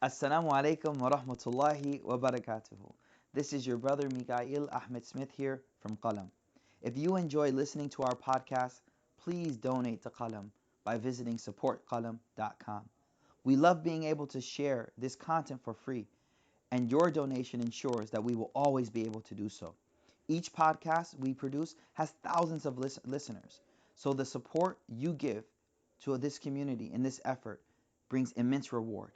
Assalamu alaikum wa rahmatullahi wa barakatuhu. This is your brother Mikael Ahmed Smith here from Qalam. If you enjoy listening to our podcast, please donate to Qalam by visiting supportqalam.com. We love being able to share this content for free, and your donation ensures that we will always be able to do so. Each podcast we produce has thousands of listeners, so the support you give to this community in this effort brings immense reward.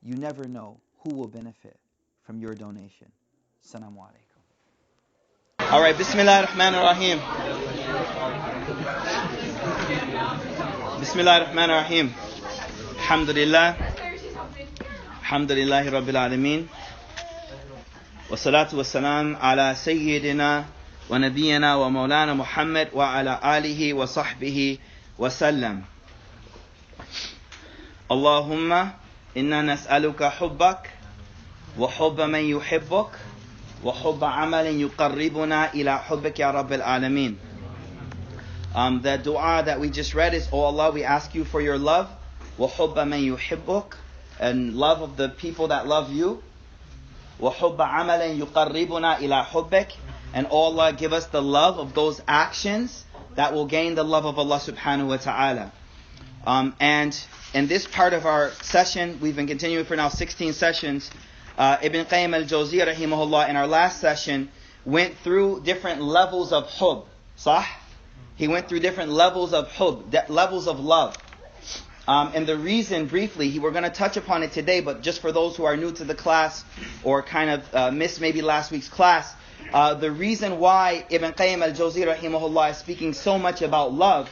You never know who will benefit from your donation. Assalamu alaikum. All right, Bismillah ar-Rahman ar-Rahim. Bismillah ar-Rahman ar-Rahim. Alhamdulillah. Alhamdulillahi Rabbil Alameen. Wa salatu wa salam ala Sayyidina wa Nabiyyina wa Maulana Muhammad wa ala alihi wa sahbihi wa sallam. Allahumma inna nas'aluka hubbak wa hubba man yuhibbuk wa hubba amalin yuqarribuna ila hubbik ya Rabbil Alameen. The dua that we just read is, Oh Allah, we ask you for your love, wa hubba man yuhibbuk, and love of the people that love you, wa hubba amalin yuqarribuna ila hubbik, and oh Allah, give us the love of those actions that will gain the love of Allah subhanahu wa ta'ala. And in this part of our session, we've been continuing for now 16 sessions. Ibn Qayyim al-Jawziyya rahimahullah in our last session went through different levels of hub. Sah? He went through different levels of hub, levels of love. And the reason, briefly, we're going to touch upon it today, but just for those who are new to the class or kind of missed maybe last week's class, the reason why Ibn Qayyim al-Jawziyya rahimahullah is speaking so much about love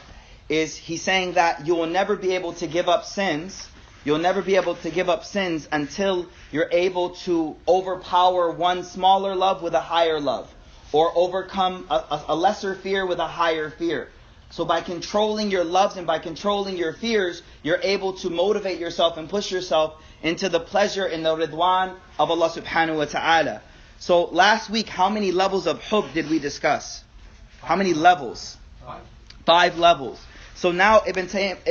is he's saying that you will never be able to give up sins. You'll never be able to give up sins until you're able to overpower one smaller love with a higher love, or overcome a lesser fear with a higher fear. So by controlling your loves and by controlling your fears, you're able to motivate yourself and push yourself into the pleasure and the ridwan of Allah subhanahu wa ta'ala. So last week, how many levels of hub did we discuss? How many levels? 5 levels. So now Ibn Qayyim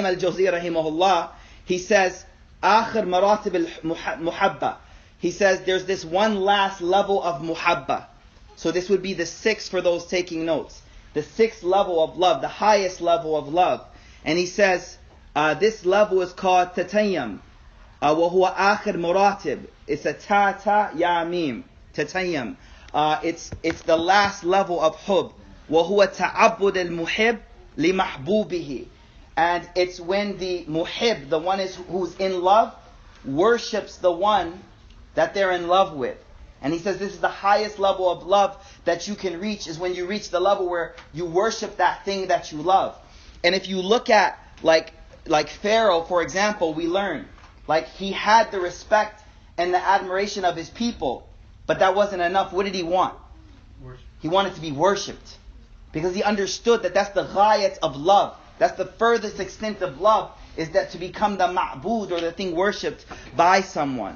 al-Jawziyya rahimahullah, he says, آخر مراتب المحبة. He says there's this one last level of muhabba. So this would be the 6th for those taking notes. The 6th level of love, the highest level of love. And he says, this level is called tatayyum. وهو آخر مراتب. It's a ta ya mim. Tatayyum. It's the last level of hub. وهو تعبد المحب لمحبوبه. And it's when the muhib, the one who's in love, worships the one that they're in love with. And he says this is the highest level of love that you can reach, is when you reach the level where you worship that thing that you love. And if you look at like Pharaoh, for example, we learn like he had the respect and the admiration of his people, but that wasn't enough. What did he want? Worship. He wanted to be worshipped. Because he understood that that's the ghayat of love. That's the furthest extent of love, is that to become the ma'bud, or the thing worshipped by someone.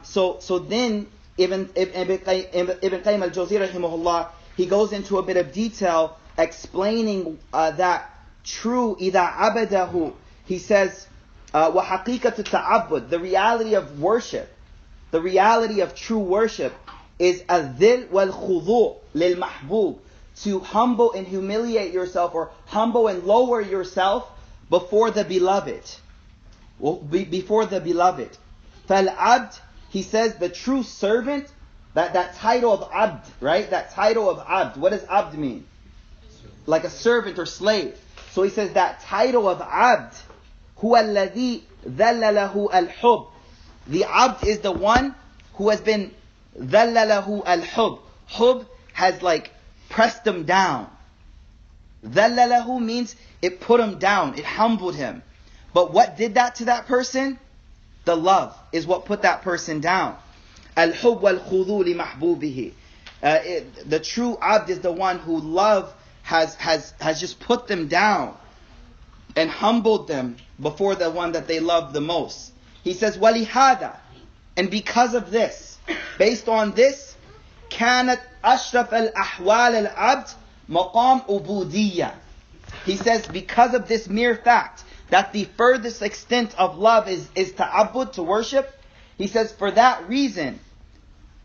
So then Ibn Qayyim al-Jawziyya rahimahullah, he goes into a bit of detail explaining that true إِذَا عَبَدَهُ, he says, وَحَقِيقَةُ التَّعَبُّدِ, the reality of worship, the reality of true worship is الذِّلْ وَالْخُضُوء لِلْمَحْبُوبِ, to humble and humiliate yourself, or humble and lower yourself before the beloved. Before the beloved. فَالْعَبْدِ, he says, the true servant, that title of abd, right? That title of abd. What does abd mean? Like a servant or slave. So he says that title of abd, هُوَ الَّذِي ذَلَّ لَهُ الْحُبِّ. The abd is the one who has been ذَلَّ لَهُ الْحُبِّ. Hub has like pressed him down. ذَلَّ means it put him down, it humbled him. But what did that to that person? The love is what put that person down. الْحُبْ وَالْخُضُوء لِمَحْبُوبِهِ. The true abd is the one who love has just put them down and humbled them before the one that they love the most. He says, وَلِهَذَا, and because of this, based on this, كانت أشرف الأحوال العبد مقام عبودية. He says because of this mere fact, that the furthest extent of love is ta'abbud, to worship. He says, for that reason,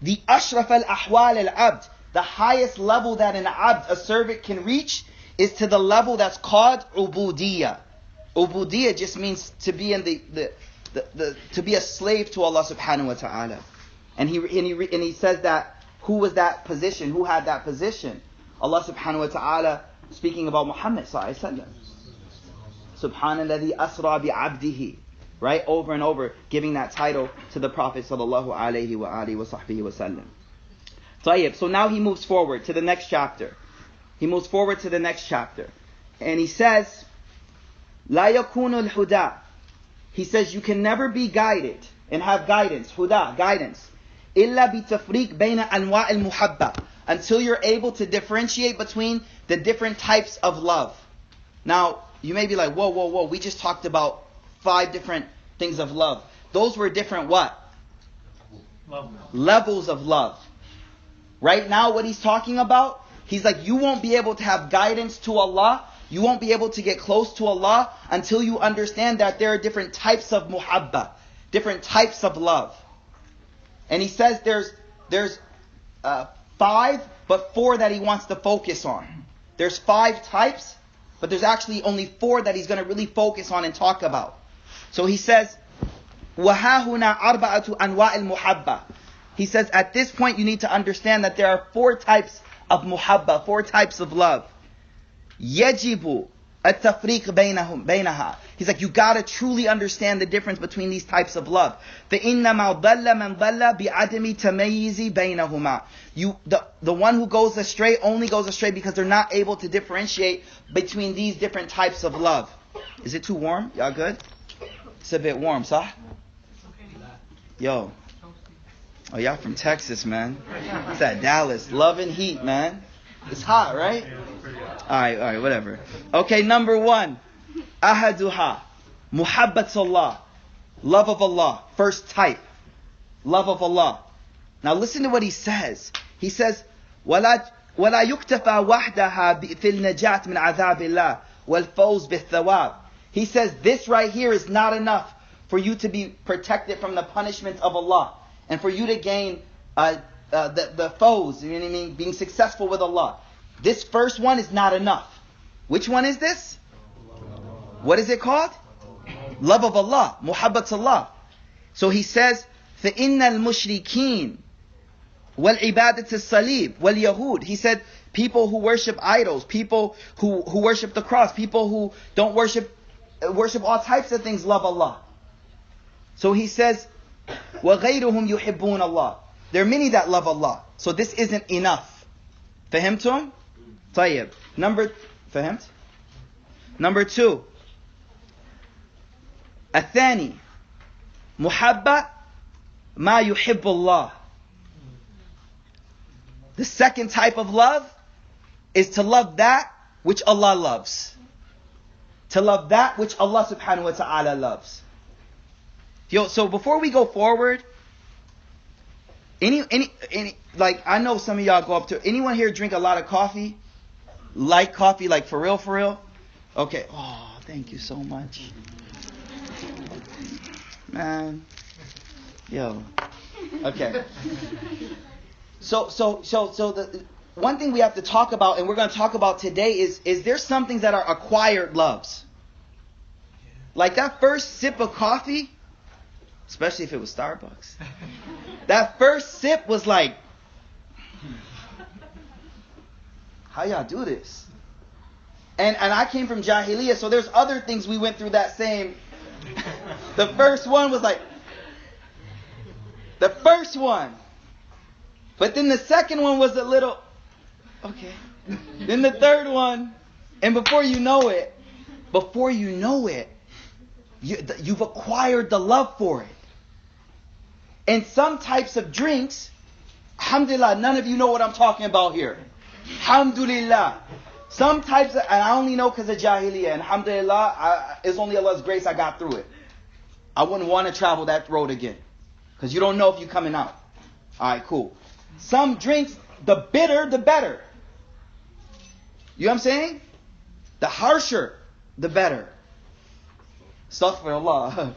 the ashraf al-ahwal al-abd, the highest level that an abd, a servant, can reach is to the level that's called ubudiyya. Ubudiyya just means to be in to be a slave to Allah subhanahu wa ta'ala. And he says that, who was that position? Who had that position? Allah subhanahu wa ta'ala, speaking about Muhammad sallallahu alaihi wasallam. Subhanalladhi asra bi'abdihi. Right? Over and over, giving that title to the Prophet sallallahu alaihi wa alihi wa sahbihi wa sallam. Tayyib. So now he moves forward to the next chapter. And he says, La yakunu al-huda. He says, you can never be guided and have guidance. Huda, guidance. Illa bi tafriq bayna anwa' al-muhabba. Until you're able to differentiate between the different types of love. Now, you may be like, whoa. We just talked about 5 different things of love. Those were different what? Levels of love. Right now, what he's talking about, he's like, you won't be able to have guidance to Allah. You won't be able to get close to Allah until you understand that there are different types of muhabba, different types of love. And he says there's 5, but 4 that he wants to focus on. There's 5 types, but there's actually only 4 that he's going to really focus on and talk about. So he says, وَهَاهُنَا أَرْبَعَةُ أَنْوَاءِ الْمُحَبَّةِ. He says, at this point you need to understand that there are 4 types of muhabba, 4 types of love. يَجِبُ التَّفْرِيقُ بَيْنَهَا. He's like, you gotta truly understand the difference between these types of love. فَإِنَّمَا ضَلَّ مَنْ ضَلَّ بِعَدَمِ تَمَيِّزِ بَيْنَهُمَا. The one who goes astray only goes astray because they're not able to differentiate between these different types of love. Is it too warm? Y'all good? It's a bit warm, sah? Yo. Oh, y'all from Texas, man. It's that Dallas. Love and heat, man. It's hot, right? Alright, whatever. Okay, number 1. Ahaduha. Muhabbatullah. Love of Allah. First type. Love of Allah. Now listen to what he says. He says, وَلَا يُكْتَفَى وَحْدَهَا فِي النَّجَاةِ مِنْ عَذَابِ اللَّهِ وَالْفَوْزِ بِالثَّوَابِ. He says this right here is not enough for you to be protected from the punishment of Allah and for you to gain the foes, you know what I mean, being successful with Allah. This first one is not enough. Which one is this? What is it called? Love of Allah, muhabbatullah. So he says, فَإِنَّ الْمُشْرِكِينَ وَالْعِبَادَةِ الصَّلِيبِ وَالْيَهُودِ. He said, people who worship idols, people who worship the cross, people who don't worship all types of things, love Allah. So he says, وَغَيْرُهُمْ يُحِبُّونَ اللَّهِ. There are many that love Allah. So this isn't enough. فهمتم? طيب. فهمت? Number 2. الثاني. محبة ما يحب الله. The second type of love is to love that which Allah loves. To love that which Allah subhanahu wa ta'ala loves. So before we go forward, any like, I know some of y'all go up to, anyone here drink a lot of coffee? Like coffee, like for real? Okay. Oh, thank you so much. Man. Yo. Okay. So the one thing we have to talk about, and we're going to talk about today, is there's some things that are acquired loves. Like that first sip of coffee, especially if it was Starbucks. That first sip was like, how y'all do this? And I came from Jahiliyyah, so there's other things we went through that same. The first one was like, the first one. But then the second one was a little, okay. Then the third one, and before you know it, you've acquired the love for it. And some types of drinks, alhamdulillah, none of you know what I'm talking about here. Alhamdulillah. Some types of, and I only know because of Jahiliyyah, and alhamdulillah, it's only Allah's grace I got through it. I wouldn't want to travel that road again. Because you don't know if you're coming out. Alright, cool. Some drinks, the bitter, the better. You know what I'm saying? The harsher, the better. Astaghfirullah.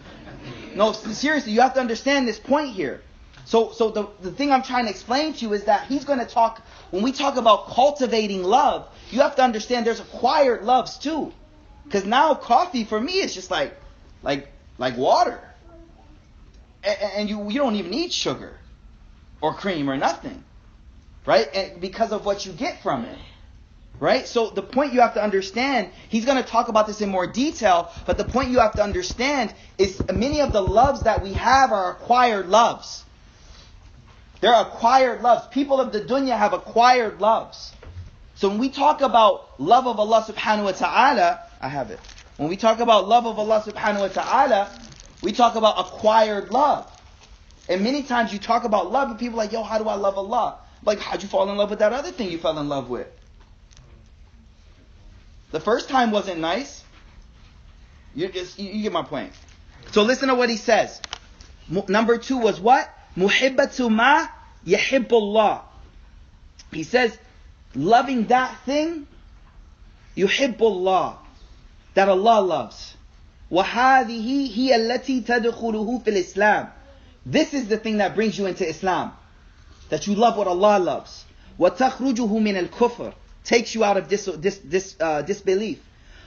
No, seriously, you have to understand this point here. So the thing I'm trying to explain to you is that he's going to talk, when we talk about cultivating love, you have to understand there's acquired loves too. Because now coffee for me is just like water. And you don't even need sugar or cream or nothing. Right? And because of what you get from it. Right? So the point you have to understand, he's going to talk about this in more detail, but the point you have to understand is many of the loves that we have are acquired loves. They're acquired loves. People of the dunya have acquired loves. So when we talk about love of Allah subhanahu wa ta'ala, I have it. When we talk about love of Allah subhanahu wa ta'ala, we talk about acquired love. And many times you talk about love and people are like, yo, how do I love Allah? Like, how'd you fall in love with that other thing you fell in love with? The first time wasn't nice. You get my point. So listen to what he says. Number 2 was what? Muhibbatu ma yuhibbullah. He says, loving that thing, yuhibbullah, that Allah loves. وَهَذِهِ هِيَ الَّتِي تَدْخُلُهُ فِي الْإِسْلَامِ. This is the thing that brings you into Islam. That you love what Allah loves. وَتَخْرُجُهُ مِنَ الْكُفْرِ. Takes you out of disbelief.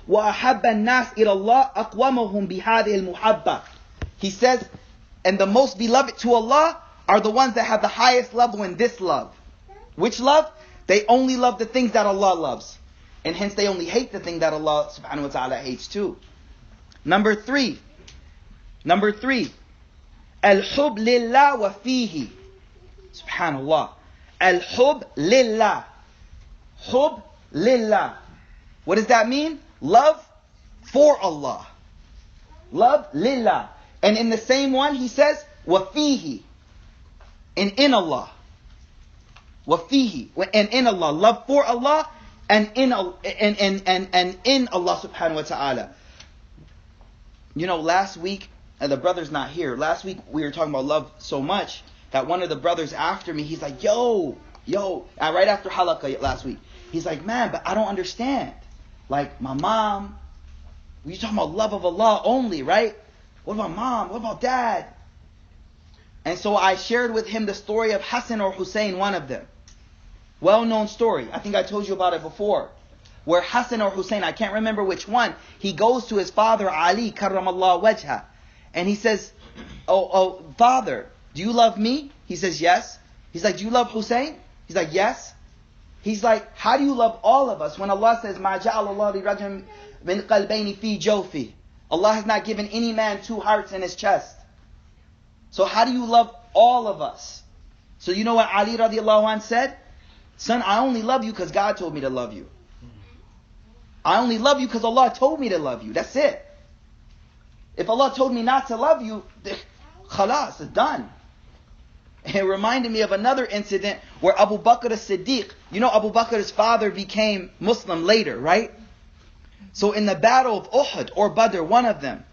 وَأَحَبَّ النَّاسِ إِلَى اللَّهِ أَقْوَمُهُمْ بِهَذِهِ الْمُحَبَّةِ. He says, and the most beloved to Allah are the ones that have the highest level in this love. Which love? They only love the things that Allah loves. And hence they only hate the thing that Allah subhanahu wa ta'ala hates too. Number 3. Al-hub lillah wa fihi. Subhanallah. Al-hub lillah. Hub lillah. What does that mean? Love for Allah. Love lillah. And in the same one he says, wa fihi. And in Allah. Wa fihi. And in Allah. Love for Allah and in Allah subhanahu wa ta'ala. You know, last week, and the brother's not here. Last week we were talking about love so much that one of the brothers after me, he's like, yo, right after halaqah last week, he's like, man, but I don't understand. Like, my mom, we talking about love of Allah only, right? What about mom? What about dad? And so I shared with him the story of Hassan or Hussein, one of them. Well-known story. I think I told you about it before. Where Hassan or Hussein, I can't remember which one, he goes to his father Ali, karramallahu wajha, and he says, oh, father, do you love me? He says, yes. He's like, do you love Hussein? He's like, yes. He's like, how do you love all of us when Allah says, مَا جَعَلَ اللَّهُ لِرَجُلٍ مِنْ قَلْبَيْنِ فِي جَوْفِهِ. Allah has not given any man 2 hearts in his chest. So how do you love all of us? So you know what Ali radiallahu anh said? Son, I only love you because God told me to love you. I only love you because Allah told me to love you. That's it. If Allah told me not to love you, khalas, it's done. It reminded me of another incident where Abu Bakr as-Siddiq, you know Abu Bakr's father became Muslim later, right? So in the battle of Uhud or Badr, one of them,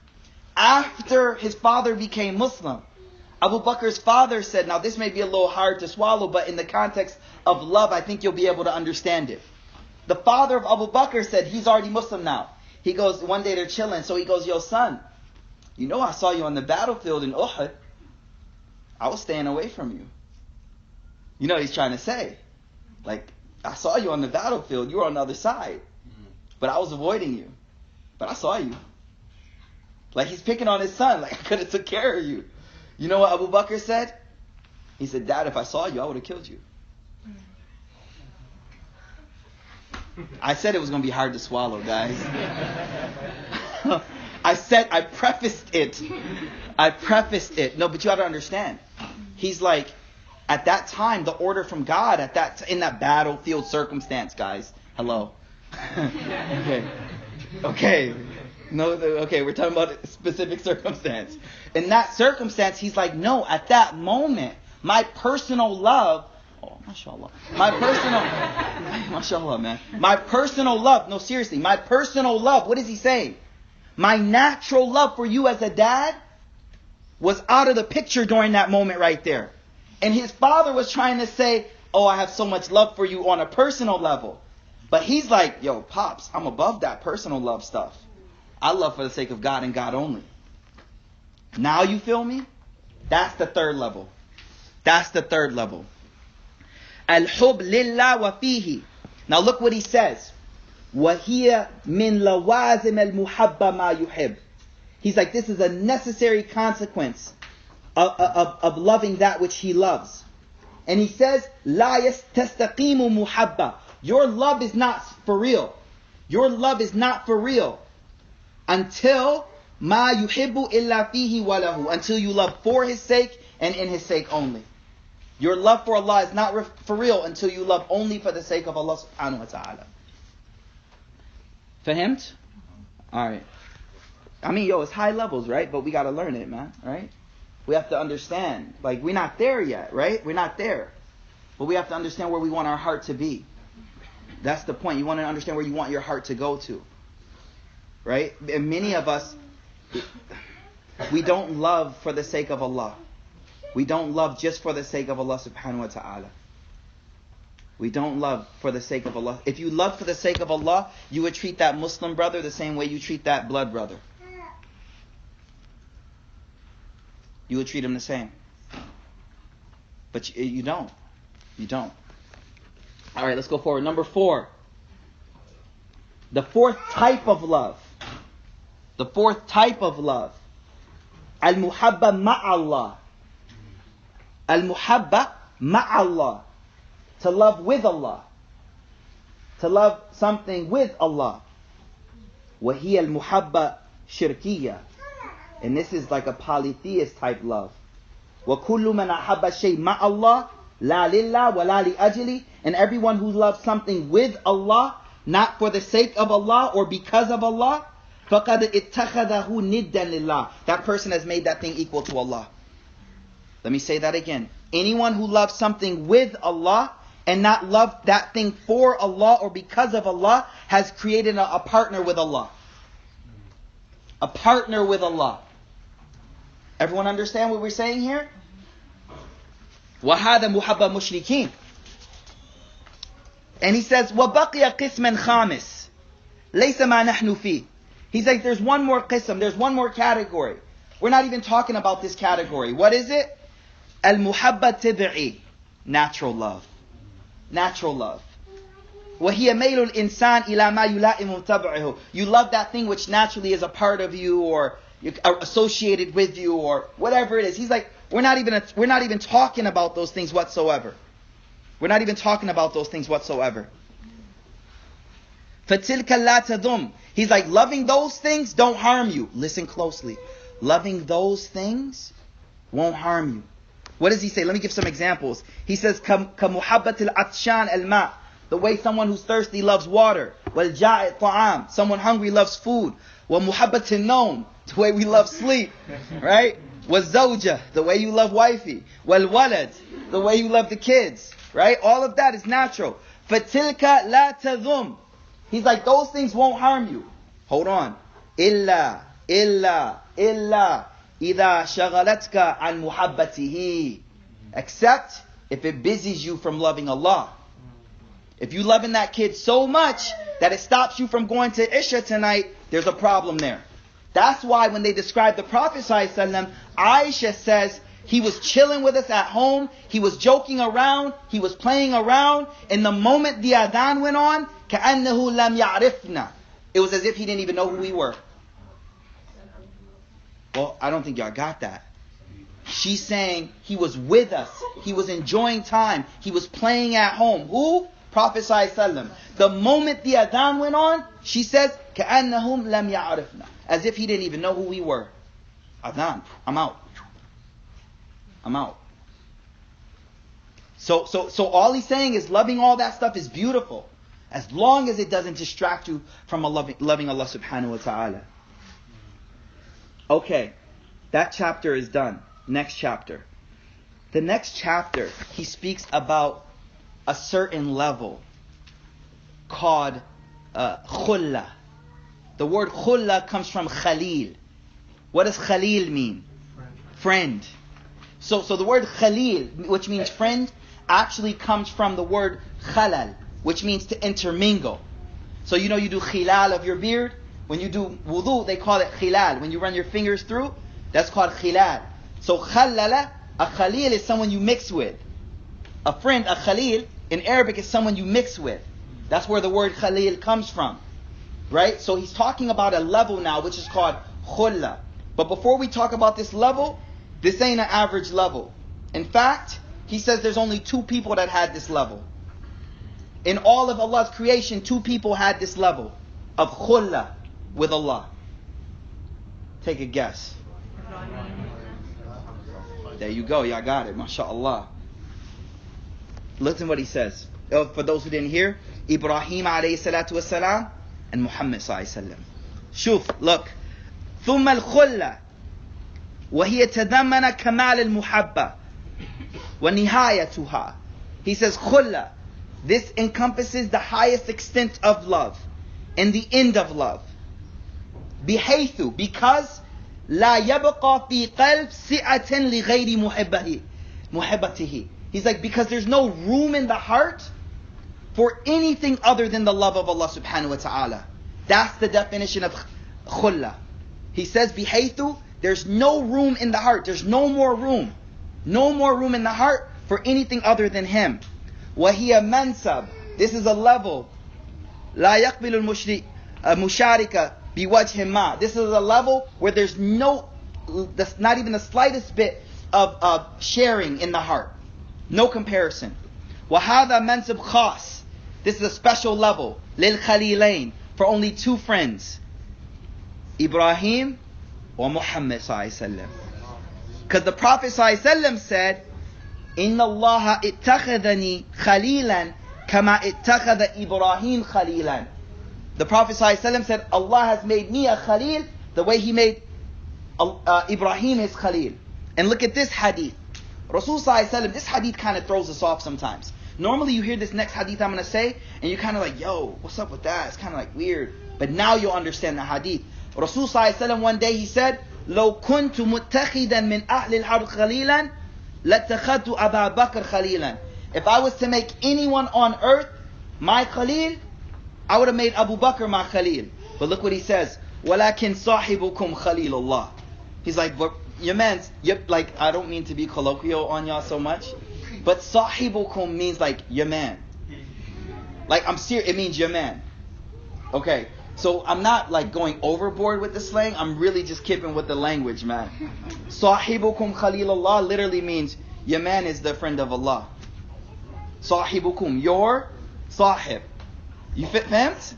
after his father became Muslim, Abu Bakr's father said, now this may be a little hard to swallow, but in the context of love, I think you'll be able to understand it. The father of Abu Bakr said, he's already Muslim now. He goes, one day they're chilling, so he goes, yo son, you know I saw you on the battlefield in Uhud. I was staying away from you. You know what he's trying to say? Like, I saw you on the battlefield, you were on the other side. But I was avoiding you. But I saw you. Like he's picking on his son, like I could have took care of you. You know what Abu Bakr said? He said, Dad, if I saw you, I would have killed you. I said it was going to be hard to swallow, guys. I prefaced it. No, but you have to understand. He's like, at that time, the order from God, in that battlefield circumstance, guys. Hello. Okay. No, okay, we're talking about a specific circumstance. In that circumstance, he's like, no, at that moment, my personal love, mashallah. Mashallah, man. My personal love, no, seriously, my personal love, what is he saying? My natural love for you as a dad was out of the picture during that moment right there. And his father was trying to say, oh, I have so much love for you on a personal level. But he's like, yo, Pops, I'm above that personal love stuff. I love for the sake of God and God only. Now you feel me? That's the third level. That's the third level. Al-hub lillah wa fihi. Now look what he says. وَهِيَ مِنْ لَوَازِمَ الْمُحَبَّ مَا يُحِبُّ. He's like, this is a necessary consequence of loving that which he loves. And he says, لَا يَسْتَسْتَقِيمُ مُحَبَّ. Your love is not for real. Your love is not for real until مَا يُحِبُّ إِلَّا فِيهِ وَلَهُ. Until you love for his sake and in his sake only. Your love for Allah is not for real until you love only for the sake of Allah subhanahu wa ta'ala. Fahimt? Alright. I mean, it's high levels, right? But we got to learn it, man, right? We have to understand. Like, we're not there yet, right? We're not there. But we have to understand where we want our heart to be. That's the point. You want to understand where you want your heart to go to. Right? And many of us, we don't love for the sake of Allah. We don't love just for the sake of Allah subhanahu wa ta'ala. We don't love for the sake of Allah. If you love for the sake of Allah, you would treat that Muslim brother the same way you treat that blood brother. You would treat him the same. But you don't. You don't. Alright, let's go forward. Number 4. The fourth type of love. The fourth type of love. Al-muhabba ma'allah. Al-muhabba ma'allah. To love with Allah. To love something with Allah. وَهِيَ الْمُحَبَّةِ شِرْكِيَّةِ. And this is like a polytheist type love. وَكُلُّ مَنْ أَحَبَّ الشَّيْء مَعَ اللَّهِ لَا لِلَّهِ وَلَا لِأَجْلِهِ. And everyone who loves something with Allah, not for the sake of Allah or because of Allah, فَقَدْ اتَّخَذَهُ نِدًّا لِلَّهِ. That person has made that thing equal to Allah. Let me say that again. Anyone who loves something with Allah and not love that thing for Allah or because of Allah has created a partner with Allah. A partner with Allah. Everyone understand what we're saying here? وَهَذَا مُحَبَّ مُشْرِكِينَ. And he says, وَبَقِيَ قِسْمًا خَامِسٍ لَيْسَ مَا نَحْنُ فِيهِ. He's like, there's one more qism, there's one more category. We're not even talking about this category. What is it? Al-muhabba tib'i. Natural love. Natural love. وَهِيَ مَيْلُ الْإِنسَانِ إِلَى مَا يُلَائِمُ تَبْعِهُ. You love that thing which naturally is a part of you or associated with you or whatever it is. He's like, we're not even talking about those things whatsoever. We're not even talking about those things whatsoever. فَتِلْكَ لَا تَذُمْ. He's like, loving those things don't harm you. Listen closely. Loving those things won't harm you. What does he say? Let me give some examples. He says, كَمُحَبَّةِ الْعَطْشَانِ الْمَاءِ. The way someone who's thirsty loves water. وَالْجَاءِ طَعَامِ. Someone hungry loves food. وَمُحَبَّةِ النَّوْمِ. The way we love sleep. Right? وَالزَّوْجَةِ. The way you love wifey. وَالْوَلَدِ. The way you love the kids. Right? All of that is natural. فَتِلْكَ لَا تَذُمْ. He's like, those things won't harm you. Hold on. إِلَّا إِذَا شَغَلَتْكَ عَنْ مُحَبَّتِهِ. Except if it busies you from loving Allah. If you loving that kid so much that it stops you from going to Isha tonight, there's a problem there. That's why when they describe the Prophet ﷺ, Aisha says, he was chilling with us at home, he was joking around, he was playing around, and the moment the adhan went on, كَأَنَّهُ لَمْ يَعْرِفْنَا. It was as if he didn't even know who we were. Well, I don't think y'all got that. She's saying he was with us, he was enjoying time, he was playing at home. Who? Prophet ﷺ. The moment the adhan went on, she says, كَأَنَّهُمْ لَمْ يَعْرِفْنَا. As if he didn't even know who we were. Adhan, I'm out. I'm out. So all he's saying is loving all that stuff is beautiful. As long as it doesn't distract you from loving Allah subhanahu wa ta'ala. Okay, that chapter is done. Next chapter. The next chapter, he speaks about a certain level called khulla. The word khulla comes from khalil. What does khalil mean? Friend. So the word khalil, which means friend, actually comes from the word khalal, which means to intermingle. So you know you do khilal of your beard? When you do wudu, they call it khilal. When you run your fingers through, that's called khilal. So khallala, a khalil is someone you mix with. A friend, a khalil, in Arabic is someone you mix with. That's where the word khalil comes from. Right? So he's talking about a level now which is called khulla. But before we talk about this level, this ain't an average level. In fact, he says there's only 2 people that had this level. In all of Allah's creation, 2 people had this level of khulla with Allah. Take a guess. There you go, y'all got it, mashallah. Listen what he says. For those who didn't hear, Ibrahim alayhi salatu wasalam and Muhammad sallallahu alayhi wa sallam. Shuf, look. ثم الخلة وهي تضمن كمال المحبة ونهايتها. He says خلة. This encompasses the highest extent of love and the end of love. بحيث, because لا يبقى في قلب سعة لغير محبته. He's like, because there's no room in the heart for anything other than the love of Allah subhanahu wa ta'ala. That's the definition of khulla. He says, بحيث, there's no room in the heart. There's no more room. No more room in the heart for anything other than Him. وهي منسب. This is a level. لا يقبل المشاركة بوجه ما. This is a level where there's not even the slightest bit of sharing in the heart. No comparison. وهذا منسب خاص. This is a special level. للخليلين. For only 2 friends. Ibrahim or Muhammad sallallahu alaihi wasallam. Because the Prophet sallallahu alaihi wasallam said, "Inna Allah ittakhadhani khalilan kama ittakhadha Ibrahim khalilan." The Prophet sallallahu alaihi wasallam said, Allah has made me a khalil the way He made Ibrahim his khalil. And look at this hadith. Rasul sallallahu alaihi wasallam, this hadith kind of throws us off sometimes. Normally you hear this next hadith I'm going to say, and you're kind of like, yo, what's up with that? It's kind of like weird. But now you'll understand the hadith. Rasul sallallahu alaihi wasallam one day he said, لو كنت متخذا من أهل الحرب خليلا لاتخذت أبا بكر خليلا. If I was to make anyone on earth my khalil, I would have made Abu Bakr my khalil. But look what he says, ولكن صاحبكم خليل الله. He's like, but your man's, like, I don't mean to be colloquial on y'all so much, but sahibukum means like your man. Like, I'm serious, it means your man. Okay. So I'm not like going overboard with the slang. I'm really just keeping with the language, man. Sahibukum Khalilullah literally means your man is the friend of Allah. Sahibukum, your sahib. You fahamt?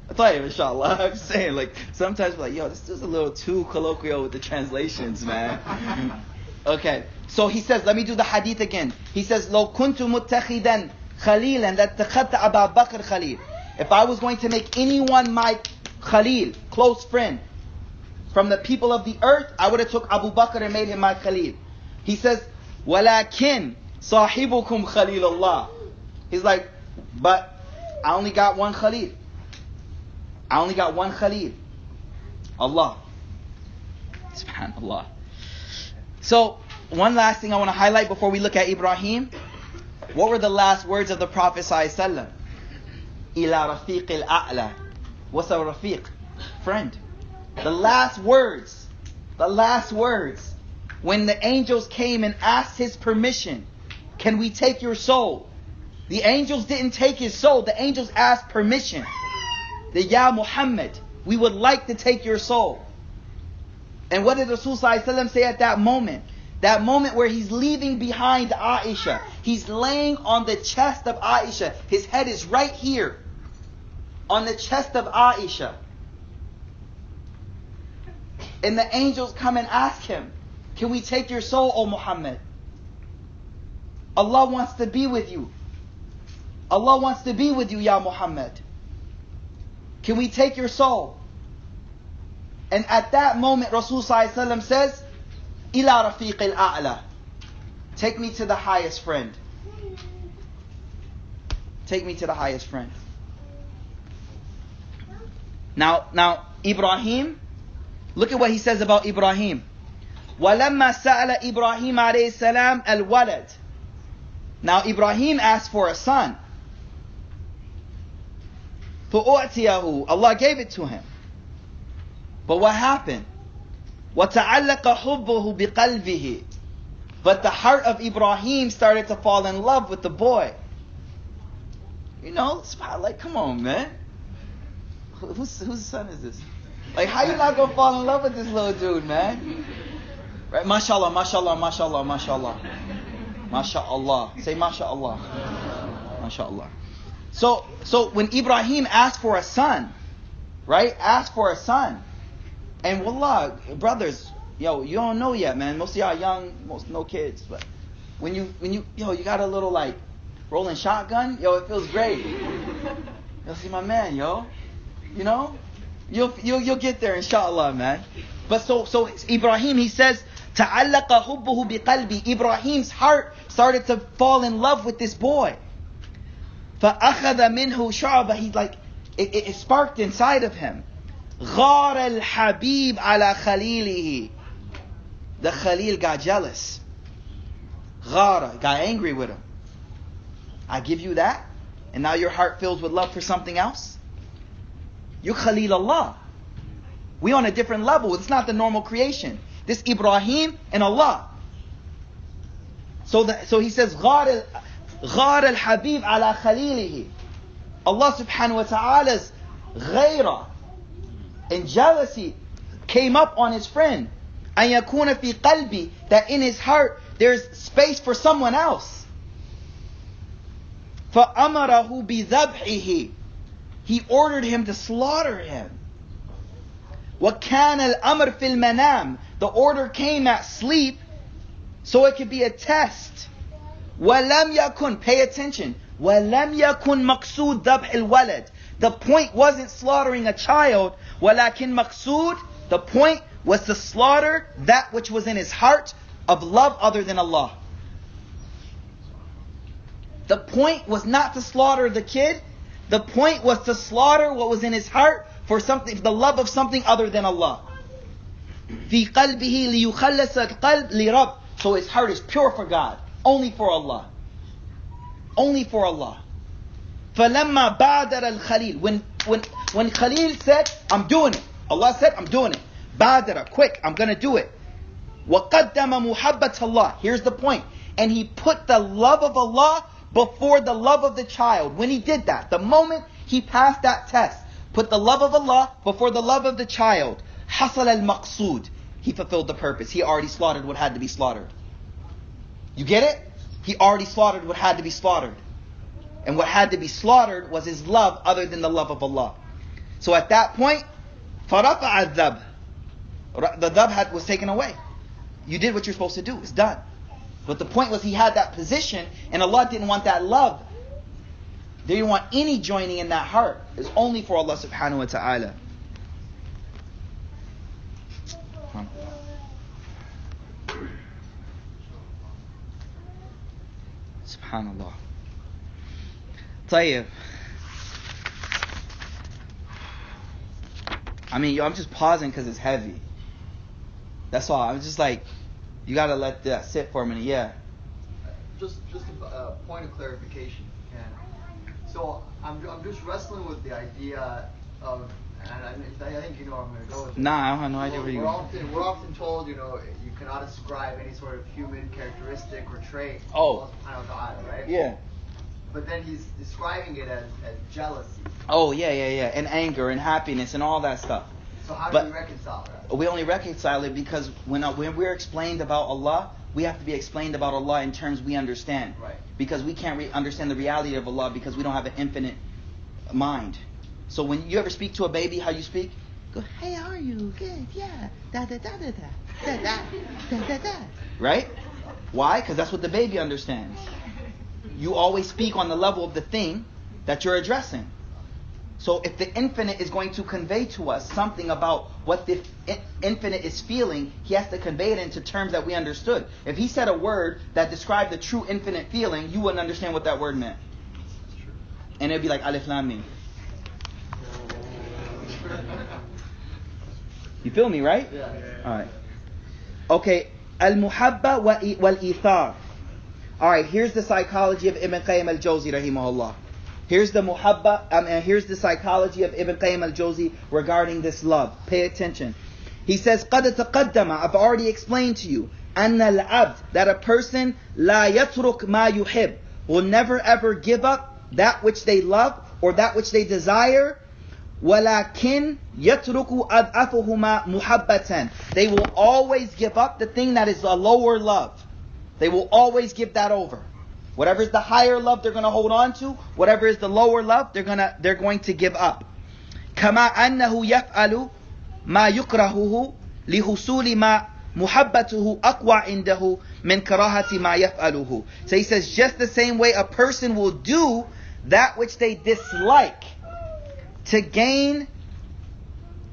طيب, inshallah. I'm just saying, like, sometimes we're like, yo, this is a little too colloquial with the translations, man. Okay. So he says, let me do the hadith again. He says, لو كنت متخذا خليلا لاتخذت أبا بكر خليل. If I was going to make anyone my Khalil, close friend, from the people of the earth, I would have took Abu Bakr and made him my Khalil. He says, وَلَكِنْ صَاحِبُكُمْ خَلِيلُ اللَّهِ. He's like, but I only got one Khalil. I only got one Khalil. Allah. Subhanallah. So, one last thing I want to highlight before we look at Ibrahim. What were the last words of the Prophet ﷺ? Ila rafiq al-a'la. What's a rafiq? Friend. The last words. The last words. When the angels came and asked his permission, can we take your soul? The angels didn't take his soul. The angels asked permission. The Ya Muhammad, we would like to take your soul. And what did Rasul ﷺ say at that moment? That moment where he's leaving behind Aisha. He's laying on the chest of Aisha. His head is right here. On the chest of Aisha. And the angels come and ask him, can we take your soul, O Muhammad? Allah wants to be with you. Allah wants to be with you, Ya Muhammad. Can we take your soul? And at that moment, Rasul ﷺ says, Ila rafiq al-a'la. Take me to the highest friend. Take me to the highest friend. Now, Ibrahim, look at what he says about Ibrahim. وَلَمَّا سَأَلَ إِبْرَاهِيمَ عَلَيْهِ السَّلَامَ الْوَلَدِ. Now, Ibrahim asked for a son. فَأُعْتِيَهُ. Allah gave it to him. But what happened? وَتَعَلَّقَ حُبُّهُ بِقَلْبِهِ. But the heart of Ibrahim started to fall in love with the boy. You know, like, come on, man. Whose son is this? Like, how you not gonna fall in love with this little dude, man? Right? MashaAllah, MashaAllah, MashaAllah, MashaAllah. MashaAllah. Say MashaAllah. MashaAllah. So when Ibrahim asked for a son, right? Asked for a son. And wallah, brothers, yo, you don't know yet, man. Most of y'all young, no kids. But when you got a little like rolling shotgun, yo, it feels great. Yo, see my man, yo. You know? You'll get there, inshallah, man. But so Ibrahim, he says, تَعَلَّقَ حُبُّهُ بِقَلْبِي. Ibrahim's heart started to fall in love with this boy. فَأَخَذَ مِنْهُ شُعْبَةً. He's like, it sparked inside of him. غَارَ الْحَبِيبِ عَلَى خَلِيلِهِ. The Khalil got jealous. غَارَ, got angry with him. I give you that, and now your heart fills with love for something else? You're Khalil Allah. We on a different level. It's not the normal creation. This Ibrahim and Allah. So he says, غَارَ الْحَبِيبِ عَلَى خَلِيلِهِ. Allah subhanahu wa ta'ala's ghayrah and jealousy came up on his friend. أَن يَكُونَ فِي قَلْبِ. That in his heart there's space for someone else. فَأَمَرَهُ بِذَبْحِهِ. He ordered him to slaughter him. وَكَانَ الْأَمْرِ فِي الْمَنَامِ. The order came at sleep so it could be a test. وَلَمْ يَكُنْ. Pay attention. وَلَمْ يَكُنْ مَقْصُودْ ذَبْحِ الْوَلَدِ. The point wasn't slaughtering a child. وَلَكِنْ مَقْصُودْ. The point was to slaughter that which was in his heart of love other than Allah. The point was not to slaughter the kid. The point was to slaughter what was in his heart for something, the love of something other than Allah. في قلبه ليخلص القلب لرب. So his heart is pure for God, only for Allah. Only for Allah. فَلَمَّا بَادَرَ الْخَلِيلِ. When Khalil said, I'm doing it. Allah said, I'm doing it. بَادَرَ, quick, I'm going to do it. وَقَدَّمَ مُحَبَّةَ Allah. Here's the point. And he put the love of Allah before the love of the child. When he did that, the moment he passed that test, put the love of Allah before the love of the child, حَصَلَ الْمَقْصُودِ. He fulfilled the purpose. He already slaughtered what had to be slaughtered. You get it? He already slaughtered what had to be slaughtered. And what had to be slaughtered was his love other than the love of Allah. So at that point, فَرَفَعَ الذَّبْ. The dhab was taken away. You did what you're supposed to do. It's done. But the point was he had that position and Allah didn't want that love. They didn't want any joining in that heart. It's only for Allah subhanahu wa ta'ala. Subhanallah. طيب. I mean, I'm just pausing because it's heavy. That's all. I'm just like, you gotta let that sit for a minute. Yeah. Just a point of clarification, if you can. So I'm just wrestling with the idea of, and I think you know where I'm going to go with it. Nah, I have no idea where you're going. We're often told, you cannot ascribe any sort of human characteristic or trait to Oh. Allah subhanahu wa ta'ala, right? Yeah. But then he's describing it as jealousy. Oh, yeah. And anger and happiness and all that stuff. So how do we reconcile that? We only reconcile it because when we're explained about Allah, we have to be explained about Allah in terms we understand. Right. Because we can't understand the reality of Allah because we don't have an infinite mind. So when you ever speak to a baby, how you speak? Go, hey, how are you? Good, yeah. Da da da da da da da da da. Right? Why? Because that's what the baby understands. You always speak on the level of the thing that you're addressing. So if the infinite is going to convey to us something about what the infinite is feeling, he has to convey it into terms that we understood. If he said a word that described the true infinite feeling, you wouldn't understand what that word meant. And it'd be like Alif Lam Mim. You feel me, right? Yeah. Alright. Okay. Al-Muhabba wal-Ithar. Alright, here's the psychology of Ibn Qayyim al-Jawzi rahimahullah. Here's the muhabba, and here's the psychology of Ibn Qayyim al-Jawzi regarding this love. Pay attention. He says, قَدْ تَقَدَّمَ, I've already explained to you, أَنَّ الْعَبْدِ, that a person لَا يَتْرُكْ مَا يُحِبْ, will never ever give up that which they love or that which they desire. وَلَكِنْ يَتْرُكُ أَضْعَفُهُمَا مُحَبَّةً, they will always give up the thing that is a lower love. They will always give that over. Whatever is the higher love, they're going to hold on to. Whatever is the lower love, they're going to give up. كما أنه يفعل ما يكرهه لحصول ما محبته أقوى عنده من كراهة ما يفعله. So he says, just the same way a person will do that which they dislike to gain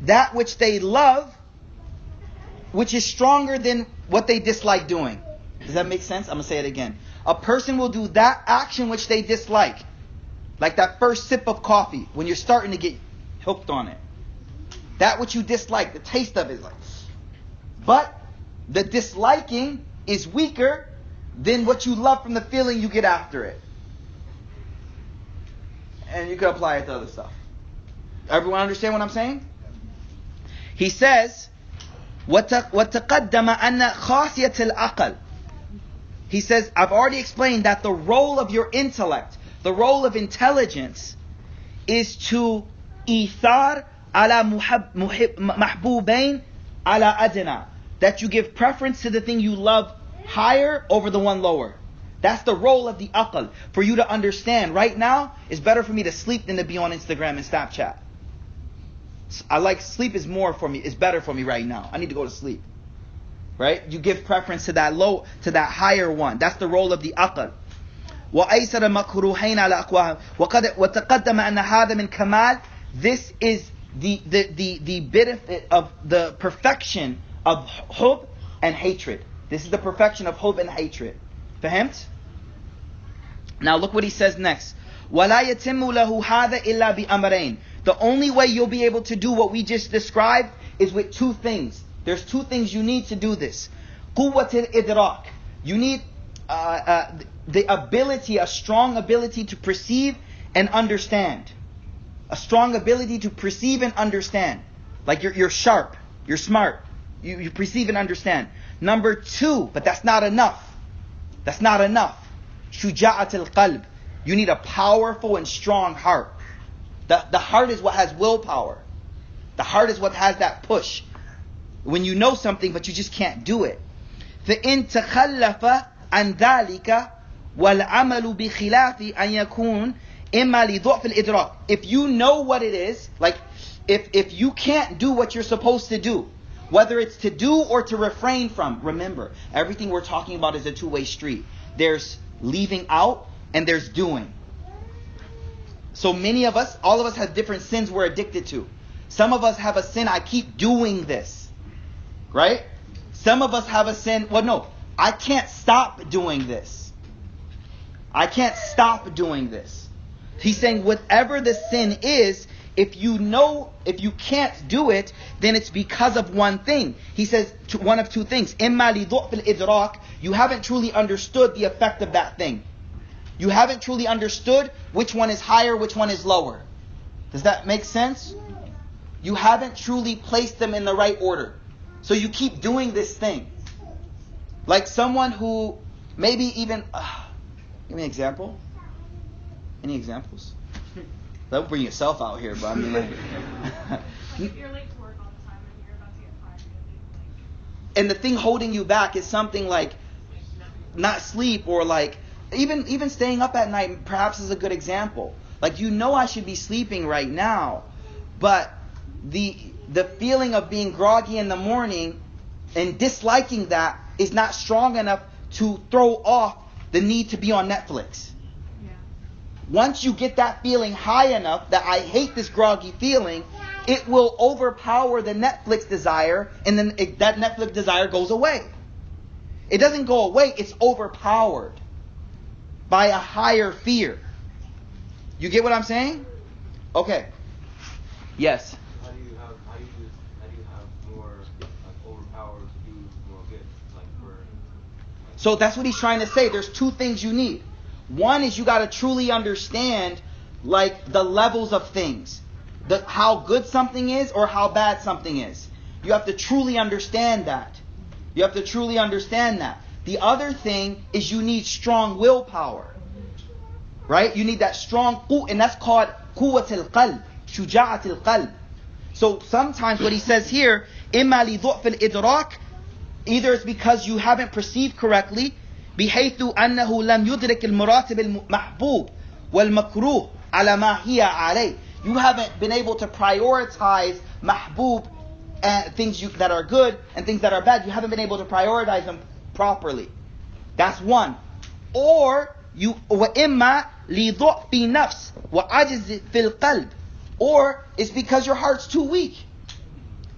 that which they love, which is stronger than what they dislike doing. Does that make sense? I'm going to say it again. A person will do that action which they dislike. Like that first sip of coffee, when you're starting to get hooked on it. That which you dislike, the taste of it is like. But the disliking is weaker than what you love from the feeling you get after it. And you can apply it to other stuff. Everyone understand what I'm saying? He says, وَتَقَدَّمَ أَنَّ خَاصِيَةَ الْعَقْلِ. He says, I've already explained that the role of your intellect, the role of intelligence, is to إيثار على محبوبين على أدنى, that you give preference to the thing you love higher over the one lower. That's the role of the aql. For you to understand, right now, it's better for me to sleep than to be on Instagram and Snapchat. Sleep is more for me, it's better for me right now. I need to go to sleep. Right? You give preference to that higher one. That's the role of the aql. وَأَيْسَرَ مَكْرُوحَيْنَ عَلَى أَقْوَاهِمْ وَتَقَدَّمَ أَنَّ هَذَا مِنْ كَمَالٍ. This is the benefit of the perfection of hub and hatred. This is the perfection of hub and hatred. فهمت? Now look what he says next. وَلَا يَتِمُّ لَهُ هَذَا إِلَّا بِأَمْرَيْنِ. The only way you'll be able to do what we just described is with two things. There's two things you need to do this. قُوَّةِ الْإِدْرَاك. You need the ability, a strong ability to perceive and understand. A strong ability to perceive and understand. Like you're sharp, you're smart, you perceive and understand. Number two, but that's not enough. That's not enough. شُجَاعَةِ الْقَلْبِ. You need a powerful and strong heart. The heart is what has willpower. The heart is what has that push. When you know something but you just can't do it. فَإِن تَخَلَّفَ عَنْ ذَلِكَ وَالْعَمَلُ بِخِلَافِ أَنْ يَكُونَ إِمَّا لِضُعْفِ الْإِدْرَاكِ. If you know what it is, like if you can't do what you're supposed to do, whether it's to do or to refrain from, remember, everything we're talking about is a two-way street. There's leaving out and there's doing. So many of us, all of us have different sins we're addicted to. Some of us have a sin, I keep doing this. Right? Some of us have a sin, I can't stop doing this. I can't stop doing this. He's saying whatever the sin is, if you can't do it, then it's because of one thing. He says one of two things. إِمَّا لِضُعْفِ الْإِدْرَاكِ. You haven't truly understood the effect of that thing. You haven't truly understood which one is higher, which one is lower. Does that make sense? You haven't truly placed them in the right order. So you keep doing this thing. Like someone who maybe even... give me an example. Any examples? Don't bring yourself out here, but I mean like... If you're late to work all the time and you're about to get fired, and the thing holding you back is something like not sleep, or like even staying up at night perhaps is a good example. Like I should be sleeping right now, but the feeling of being groggy in the morning and disliking that is not strong enough to throw off the need to be on Netflix. Yeah. Once you get that feeling high enough that I hate this groggy feeling, it will overpower the Netflix desire, and then that Netflix desire goes away. It doesn't go away, it's overpowered by a higher fear. You get what I'm saying? Okay. Yes. How do you have more overpower to do more good? So that's what he's trying to say. There's two things you need. One is you got to truly understand like the levels of things. How good something is or how bad something is. You have to truly understand that. You have to truly understand that. The other thing is you need strong willpower. Right? You need that strong, and that's called quwwat al-qalb, shuja'at al-qalb. So sometimes what he says here, إِمَّا لِضُعْفِ الْإِدْرَاكِ, either it's because you haven't perceived correctly, بحيث أنه لم يدرك المراتب المحبوب والمكروه على ما هي عليه. You haven't been able to prioritize mahbub and things that are good and things that are bad. You haven't been able to prioritize them properly. That's one. Or you وإما لضعف نفس وعجز في القلب, or it's because your heart's too weak.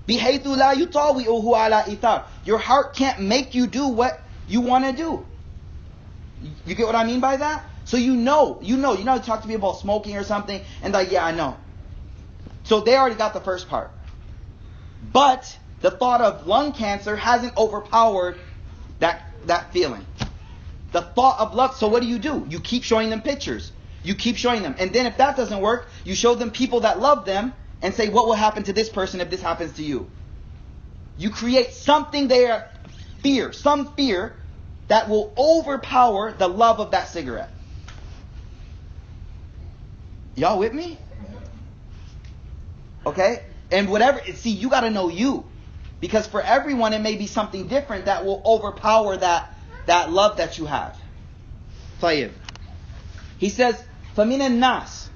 بحيث لا يطاوعه على إثار. Your heart can't make you do what you want to do. You get what I mean by that? So you know, you talk to people about smoking or something, and like, yeah, I know. So they already got the first part. But the thought of lung cancer hasn't overpowered that feeling. The thought of love. So what do? You keep showing them pictures. You keep showing them. And then if that doesn't work, you show them people that love them and say, what will happen to this person if this happens to you? You create something there, some fear that will overpower the love of that cigarette. Y'all with me? Okay? And whatever, see, you got to know you. Because for everyone, it may be something different that will overpower that love that you have. طيب. He says, فَمِنَ النَّاسِ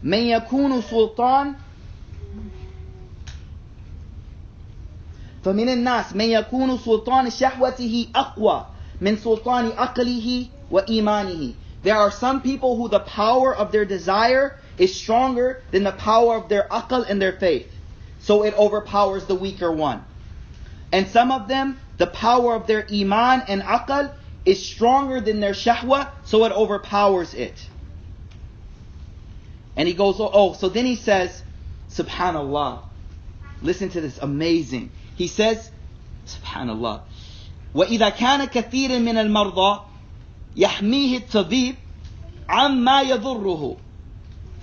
مَنْ يَكُونُ سُلْطَانٍ فمن الناس من يكون سلطان شهوته أقوى من سلطان عقله وإيمانه. There are some people who the power of their desire is stronger than the power of their aql and their faith. So it overpowers the weaker one. And some of them, the power of their iman and aql is stronger than their shahwa, so it overpowers it. And he goes, so then he says, subhanallah. Listen to this, amazing. He says, subhanallah, وَإِذَا كَانَ كَثِيرٌ مِنَ الْمَرْضَى يَحْمِيهِ الطَّبِيبُ عَمَّا يَضُرُّهُ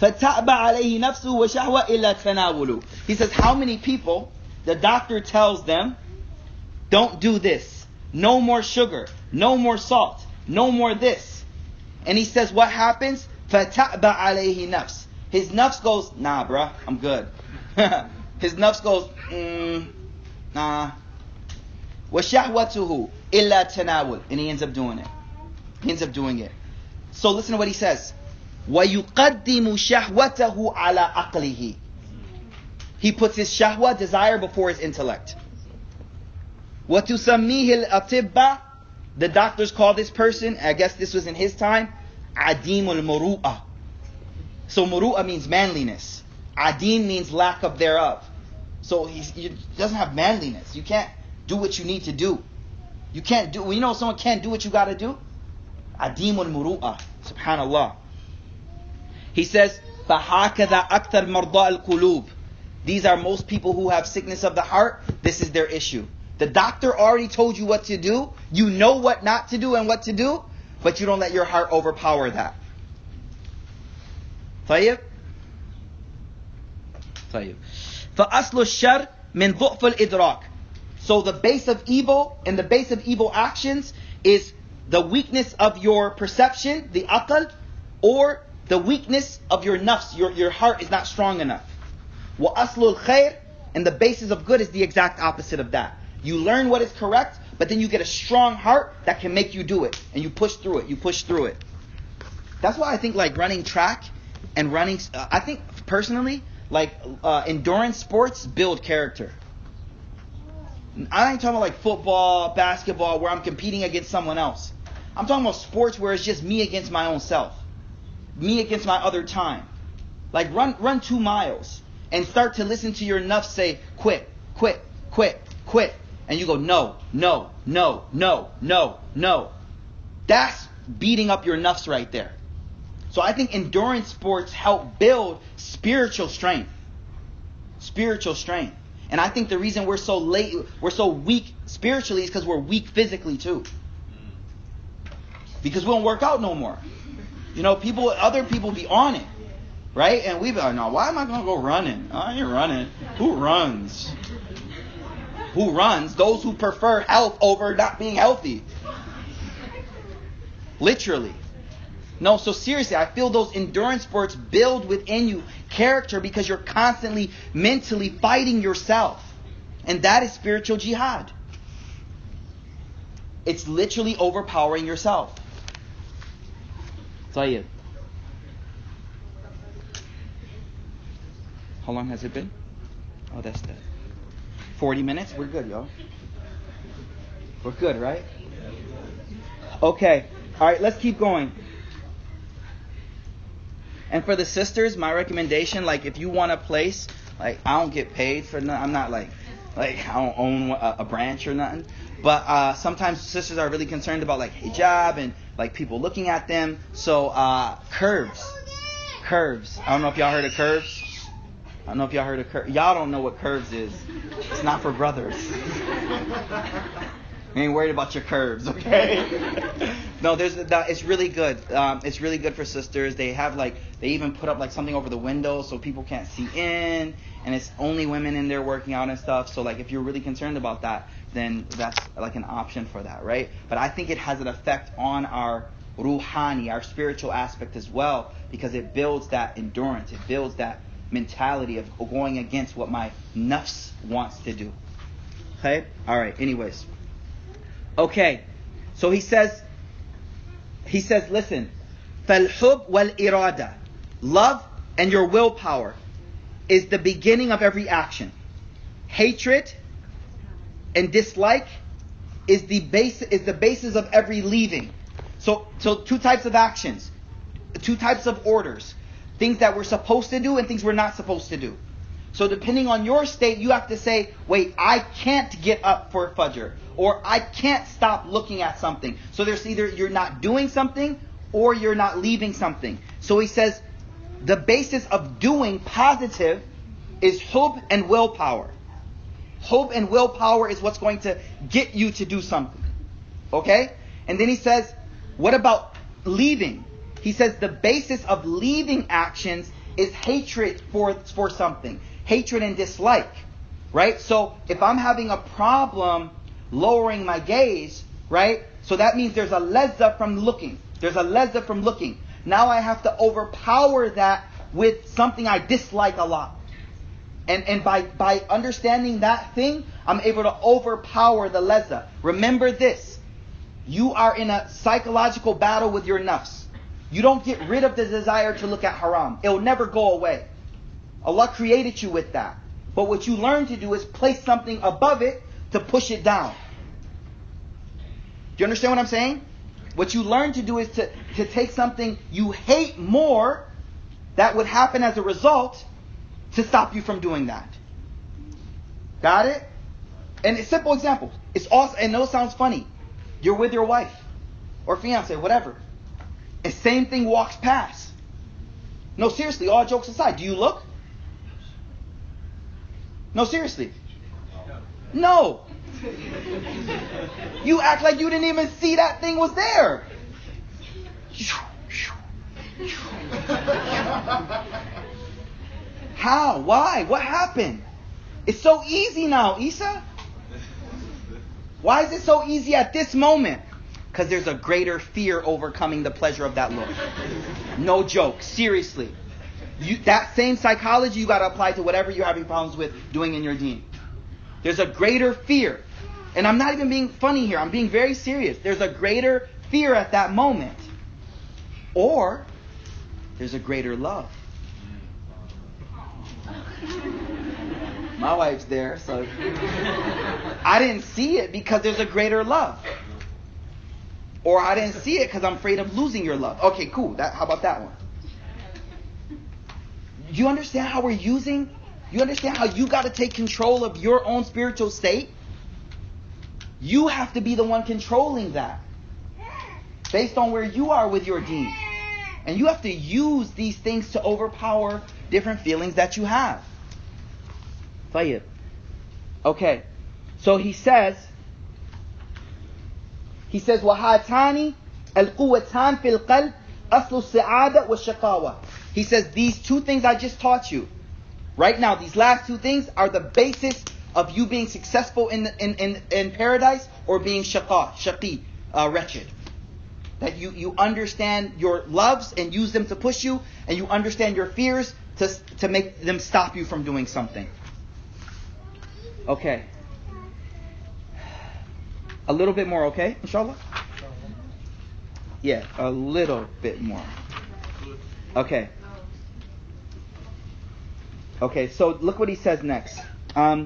فَتَأْبَ عَلَيْهِ نَفْسُهُ وَشَهْوَةٌ إِلَّا تَنَاوُلُ. He says, how many people, the doctor tells them, don't do this, no more sugar, no more salt, no more this. And he says, what happens? فَتَأْبَ عَلَيْهِ نَفْسُ. His nafs goes, nah bruh, I'm good. His nafs goes, nah. وَشَهْوَتُهُ إِلَّا تَنَاوُلْ. And he ends up doing it. So listen to what he says. وَيُقَدِّمُ شَهْوَتَهُ عَلَىٰ عَقْلِهِ. He puts his shahwa, desire, before his intellect. وَتُسَمِّيهِ الْأَطِبَّةِ. The doctors call this person, I guess this was in his time, عَدِيمُ الْمُرُوءَةِ. So muru'ah means manliness. Adim means lack of thereof. So he doesn't have manliness. You can't do what you need to do. You can't do, someone can't do what you got to do? Adimul muru'ah. Subhanallah. He says, فَهَكَذَا أَكْثَرْ مَرْضَاءِ الْقُلُوبِ. These are most people who have sickness of the heart. This is their issue. The doctor already told you what to do. You know what not to do and what to do, but you don't let your heart overpower that. طيب. فَأَصْلُ الشَّرِّ مِنْ ضُعْفِ الْإِدْرَاكِ. So the base of evil and the base of evil actions is the weakness of your perception, the aql, or the weakness of your nafs. Your heart is not strong enough. وَأَصْلُ الْخَيْرِ. And the basis of good is the exact opposite of that. You learn what is correct, but then you get a strong heart that can make you do it. And you push through it. That's why I think like running track and running, I think personally, like endurance sports build character. I ain't talking about like football, basketball, where I'm competing against someone else. I'm talking about sports where it's just me against my own self. Me against my other time. Like run 2 miles and start to listen to your nafs say, quit. And you go, no. That's beating up your nafs right there. So I think endurance sports help build spiritual strength. And I think the reason we're so weak spiritually is because we're weak physically too. Because we don't work out no more. Other people be on it, right? And we be like, no, why am I going to go running? I ain't running. Who runs? Who runs? Those who prefer health over not being healthy. Literally. No, so seriously, I feel those endurance sports build within you character because you're constantly mentally fighting yourself. And that is spiritual jihad. It's literally overpowering yourself. Tayyib. How long has it been? Oh, that's that. 40 minutes? We're good, y'all. We're good, right? Okay. All right, let's keep going. And for the sisters, my recommendation, like if you want a place, like I don't get paid for nothing. I'm not like I don't own a branch or nothing. But sometimes sisters are really concerned about like hijab and like people looking at them. So curves. I don't know if y'all heard of curves. Y'all don't know what curves is. It's not for brothers. You ain't worried about your curves, okay? No, it's really good. It's really good for sisters. They even put up like something over the window so people can't see in, and it's only women in there working out and stuff. So like if you're really concerned about that, then that's like an option for that, right? But I think it has an effect on our ruhani, our spiritual aspect as well, because it builds that endurance. It builds that mentality of going against what my nafs wants to do. Okay? All right. Anyways. Okay. So he says, listen, فَالْحُبْ وَالْإِرَادَةِ, love and your willpower is the beginning of every action. Hatred and dislike is the basis of every leaving. So two types of actions, two types of orders. Things that we're supposed to do and things we're not supposed to do. So depending on your state, you have to say, wait, I can't get up for Fajr, or I can't stop looking at something. So there's either you're not doing something or you're not leaving something. So he says the basis of doing positive is hub and willpower. Hub and willpower is what's going to get you to do something. Okay? And then he says, what about leaving? He says the basis of leaving actions is hatred for something. Hatred and dislike. Right? So if I'm having a problem lowering my gaze, right? So that means there's a lezza from looking. Now I have to overpower that with something I dislike a lot. And by understanding that thing, I'm able to overpower the lezza. Remember this. You are in a psychological battle with your nafs. You don't get rid of the desire to look at haram. It will never go away. Allah created you with that. But what you learn to do is place something above it to push it down. Do you understand what I'm saying? What you learn to do is to take something you hate more that would happen as a result to stop you from doing that. Got it? And a simple example. It's awesome. And no, it sounds funny. You're with your wife or fiance, whatever. And same thing walks past. No, seriously, all jokes aside, do you look? No, seriously. No. You act like you didn't even see that thing was there. How? Why? What happened? It's so easy now, Isa. Why is it so easy at this moment? Because there's a greater fear overcoming the pleasure of that look. No joke. Seriously. That same psychology you got to apply to whatever you're having problems with doing in your deen. There's a greater fear. And I'm not even being funny here. I'm being very serious. There's a greater fear at that moment. Or there's a greater love. My wife's there, so I didn't see it because there's a greater love. Or I didn't see it because I'm afraid of losing your love. Okay, cool. How about that one? You understand how we're using? You understand how you got to take control of your own spiritual state? You have to be the one controlling that. Based on where you are with your deen. And you have to use these things to overpower different feelings that you have. Tayyib. Okay. So he says, وَهَاتَانِ الْقُوَّتَانِ فِي الْقَلْبِ aslu sa'ada wa shaqawa. He says these two things I just taught you, right now, these last two things are the basis of you being successful in paradise or being shaqi, wretched. That you understand your loves and use them to push you, and you understand your fears to make them stop you from doing something. Okay. A little bit more, okay? Inshallah? Yeah, a little bit more. Okay. Okay, so look what he says next. وَكُلُّ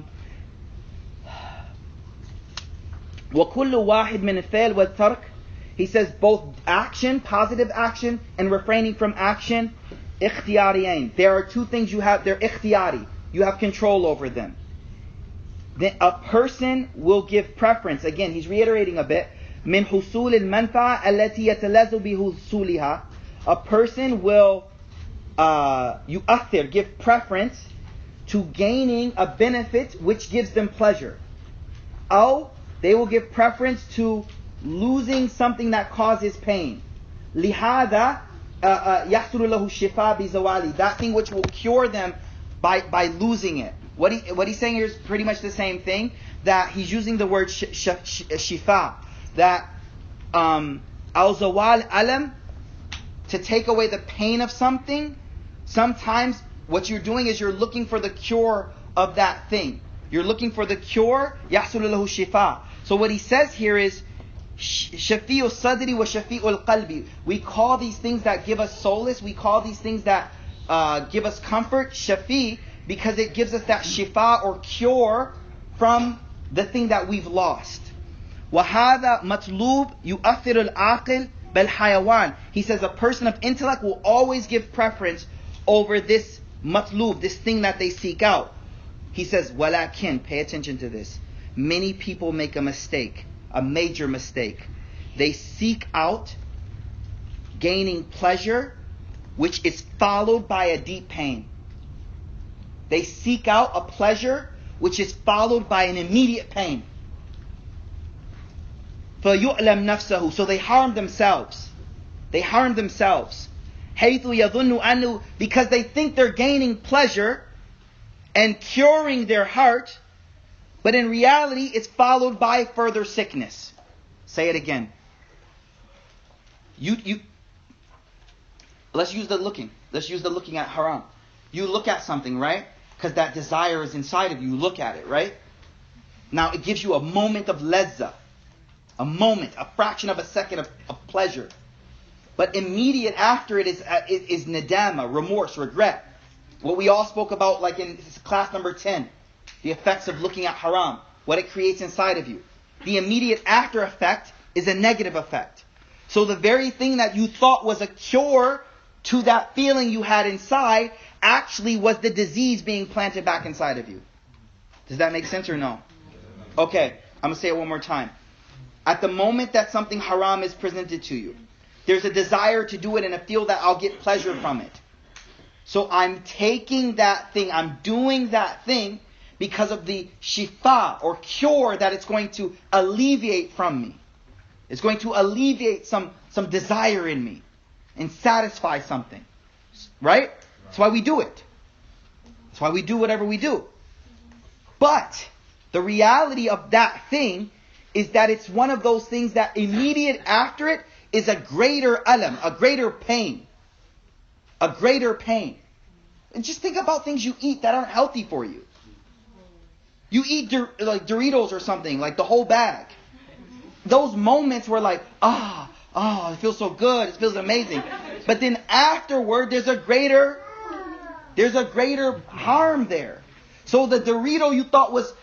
وَاحِدْ مِنَ الفعل وَالتَّرْكِ. He says both action, positive action, and refraining from action, ikhtiyariyain. There are two things you have, they're ikhtiyari. You have control over them. Then a person will give preference. Again, he's reiterating a bit. مِنْ حُصُولِ الْمَنْفَعَ الَّتِي يَتَلَذُّ بِحُصُولِهَا. A person will give preference to gaining a benefit which gives them pleasure. Or they will give preference to losing something that causes pain. لِهَذَا يَحْصُلُ لَهُ الشِّفَاء بِزَوَالِ. That thing which will cure them by losing it. What he's saying here is pretty much the same thing. That he's using the word shifa. That al-zawal alam, to take away the pain of something. Sometimes what you're doing is you're looking for the cure of that thing. You're looking for the cure. يَحْصُلُ لَهُ الشِّفَاء. So what he says here is shafi'u sadri wa shafi'ul qalbi. We call these things that give us solace, we call these things that give us comfort, shafi, because it gives us that shifa or cure from the thing that we've lost. وَهَذَا مَطْلُوب يُؤَثِّرُ الْعَاقِلِ بَالْحَيَوَانِ. He says a person of intellect will always give preference over this matlub, this thing that they seek out. He says, وَلَكِنْ, pay attention to this. Many people make a mistake, a major mistake. They seek out gaining pleasure, which is followed by a deep pain. They seek out a pleasure which is followed by an immediate pain. فَيُؤْلَمْ نَفْسَهُ. So they harm themselves. They harm themselves. حَيْثُ يَظُنُّ أَنُّ. Because they think they're gaining pleasure and curing their heart, but in reality it's followed by further sickness. Say it again. Let's use the looking. Let's use the looking at haram. You look at something, right? Because that desire is inside of you. You look at it, right? Now it gives you a moment of lezza. A moment, a fraction of a second of pleasure. But immediate after it is nadama, remorse, regret. What we all spoke about like in class number 10. The effects of looking at haram. What it creates inside of you. The immediate after effect is a negative effect. So the very thing that you thought was a cure to that feeling you had inside actually was the disease being planted back inside of you. Does that make sense or no? Okay, I'm going to say it one more time. At the moment that something haram is presented to you, there's a desire to do it and a feel that I'll get pleasure from it. So I'm taking that thing, I'm doing that thing because of the shifa or cure that it's going to alleviate from me. It's going to alleviate some desire in me and satisfy something. Right? That's why we do it. That's why we do whatever we do. But the reality of that thing is that it's one of those things that immediate after it is a greater alam, a greater pain. A greater pain. And just think about things you eat that aren't healthy for you. You eat like Doritos or something, like the whole bag. Those moments were like, it feels so good, it feels amazing. But then afterward, there's a greater harm there. So the Dorito you thought was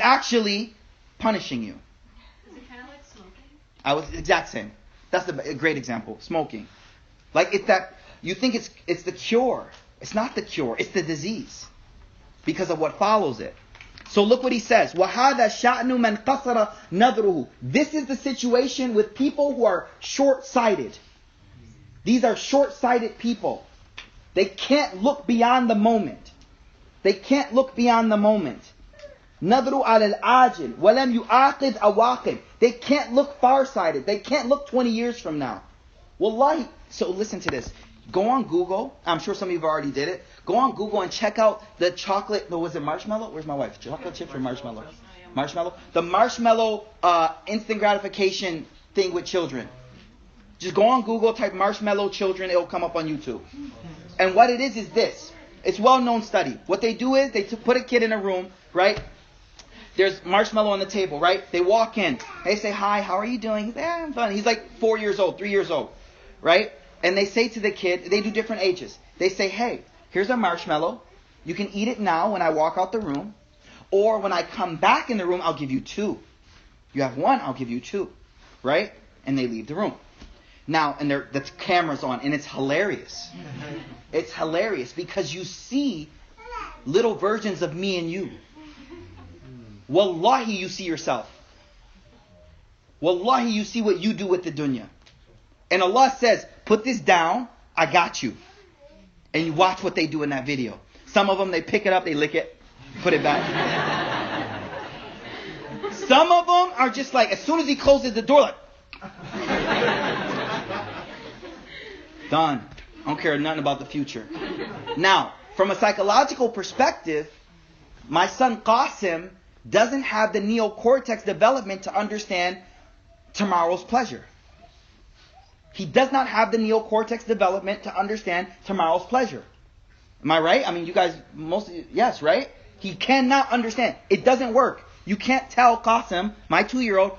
actually punishing you. Is it kind of like smoking? I was exact same. That's a great example. Smoking. Like it's that you think it's the cure. It's not the cure. It's the disease. Because of what follows it. So look what he says. وَهَذَا شَأْنُ مَنْ قَصَرَ نَظْرُهُ. This is the situation with people who are short-sighted. These are short-sighted people. They can't look beyond the moment. They can't look beyond the moment. نَظْرُ عَلَى الْعَاجِلِ وَلَمْ يُعَاقِدْ أَوَاقِبْ. They can't look far-sighted. They can't look 20 years from now. Wallahi. So listen to this. Go on Google. I'm sure some of you have already did it. Go on Google and check out the chocolate. No, was it marshmallow? Where's my wife? Chocolate chips or marshmallow? Marshmallow. The marshmallow instant gratification thing with children. Just go on Google, type marshmallow children. It'll come up on YouTube. And what it is this. It's well-known study. What they do is they put a kid in a room, right? There's marshmallow on the table, right? They walk in. They say, hi, how are you doing? He's like, I'm fine. He's like 4 years old, 3 years old, right? And they say to the kid, they do different ages. They say, hey, here's a marshmallow. You can eat it now when I walk out the room. Or when I come back in the room, I'll give you 2. You have 1, I'll give you 2. Right? And they leave the room. Now, and the camera's on, and it's hilarious. It's hilarious because you see little versions of me and you. Wallahi, you see yourself. Wallahi, you see what you do with the dunya. And Allah says, put this down, I got you. And you watch what they do in that video. Some of them, they pick it up, they lick it, put it back. Some of them are just like, as soon as he closes the door, like, done. I don't care nothing about the future. Now, from a psychological perspective, my son Qasim doesn't have the neocortex development to understand tomorrow's pleasure. He does not have the neocortex development to understand tomorrow's pleasure. Am I right? I mean, you guys, most of you, yes, right? He cannot understand. It doesn't work. You can't tell Qasim, my 2-year-old,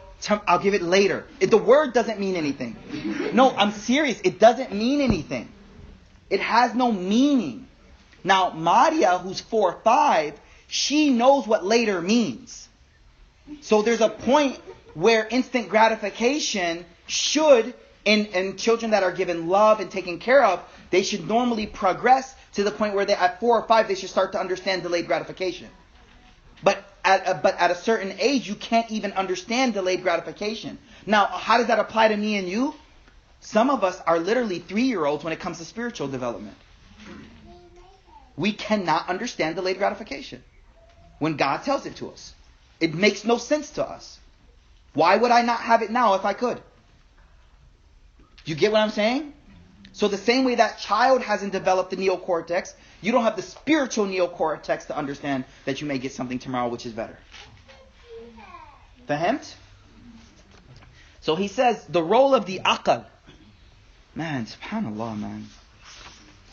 I'll give it later. The word doesn't mean anything. No, I'm serious. It doesn't mean anything. It has no meaning. Now, Maria, who's 4 or 5, she knows what later means. So there's a point where instant gratification should, in children that are given love and taken care of, they should normally progress to the point where they, at 4 or 5, they should start to understand delayed gratification. But at a certain age, you can't even understand delayed gratification. Now, how does that apply to me and you? Some of us are literally 3-year-olds when it comes to spiritual development. We cannot understand delayed gratification when God tells it to us. It makes no sense to us. Why would I not have it now if I could? You get what I'm saying? So the same way that child hasn't developed the neocortex, you don't have the spiritual neocortex to understand that you may get something tomorrow which is better. Fahamt? So he says the role of the aql. Man, subhanallah, man.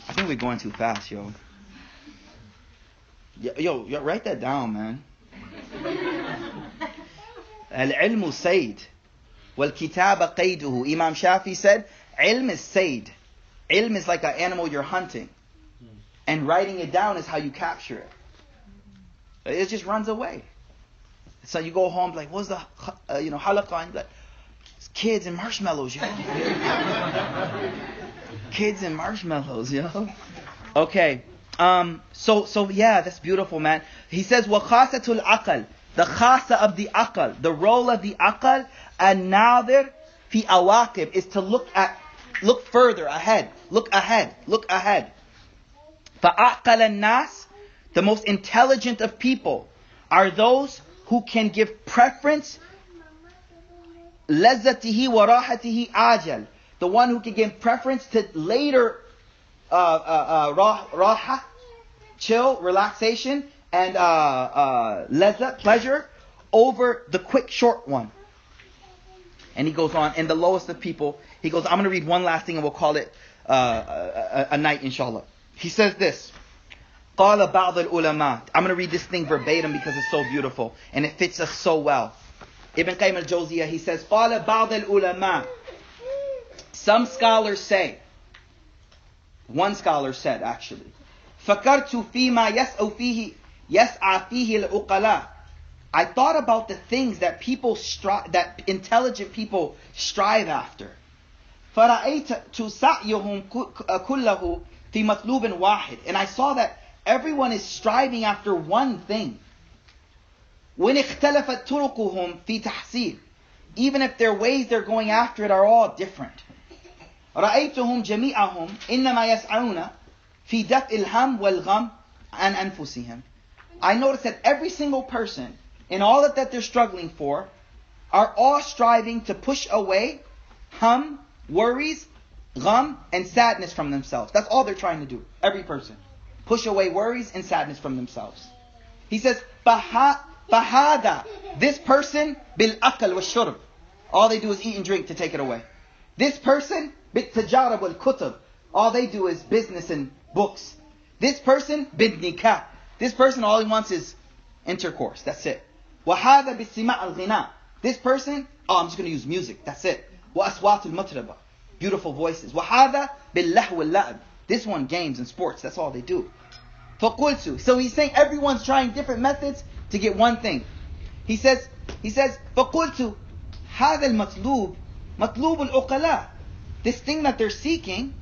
I think we're going too fast, yo. Yo, write that down, man. Al-ilmu sayd. Wal-kitaba qayduhu. Imam Shafi said, ilm is sayd. Ilm is like an animal you're hunting. And writing it down is how you capture it. It just runs away. So you go home like, what's the halaqah? And like, kids and marshmallows, yo. Kids and marshmallows, yo. Okay. So yeah, that's beautiful, man. He says, وَخَاسَةُ الْعَقَلِ. The khasa of the aqal, the role of the aqal, an-nadir fi awaqib, is to look further ahead. Look ahead. فَأَعْقَلَ النَّاسِ. The most intelligent of people are those who can give preference لَذَّتِهِ وَرَاحَتِهِ عَاجَل. The one who can give preference to later raha, chill, relaxation, and lazzat, pleasure, over the quick, short one. And he goes on, and the lowest of people, he goes, I'm going to read one last thing and we'll call it a night, inshallah. He says this, قال بعض العلماء. I'm going to read this thing verbatim because it's so beautiful and it fits us so well. Ibn Qayyim al-Jawziyah, he says, قال بعض العلماء. Some scholars say, one scholar said actually, فكرت فيما يسعى فيه العقلاء. I thought about the things that that intelligent people strive after. فرأيت سعيهم كله في مطلوب واحد. And I saw that everyone is striving after one thing. وإن اختلفت طرقهم في تحصيل. Even if their ways they're going after it are all different. رأيتهم جميعهم إنما يسعون في دفع الهم والغم عن أنفسهم. I noticed that every single person, in all that they're struggling for, are all striving to push away worries, gham and sadness from themselves. That's all they're trying to do. Every person. Push away worries and sadness from themselves. He says, فَهَذَا. This person, بِالْأَكَلْ وَالشُّرْبِ. All they do is eat and drink to take it away. This person, بِالتَّجَارَ وَالْكُتُبِ. All they do is business and books. This person, بِالنِّكَاح. This person, all he wants is intercourse. That's it. وَهَذَا بِالسِّمَاءِ الْغِنَاءِ. This person, I'm just going to use music. That's it. وَأَصْوَاتُ الْمَطْرَبَةِ. Beautiful voices. وَهَذَا بِاللَّهْوِ وَاللَّعْبِ. This one, games and sports. That's all they do. فَقُلْتُ. So he's saying everyone's trying different methods to get one thing. He says, فَقُلْتُ هَذَا الْمَطْلُوبِ مَطْلُوبُ الْعُقَلَاءِ. This thing that they're seeking,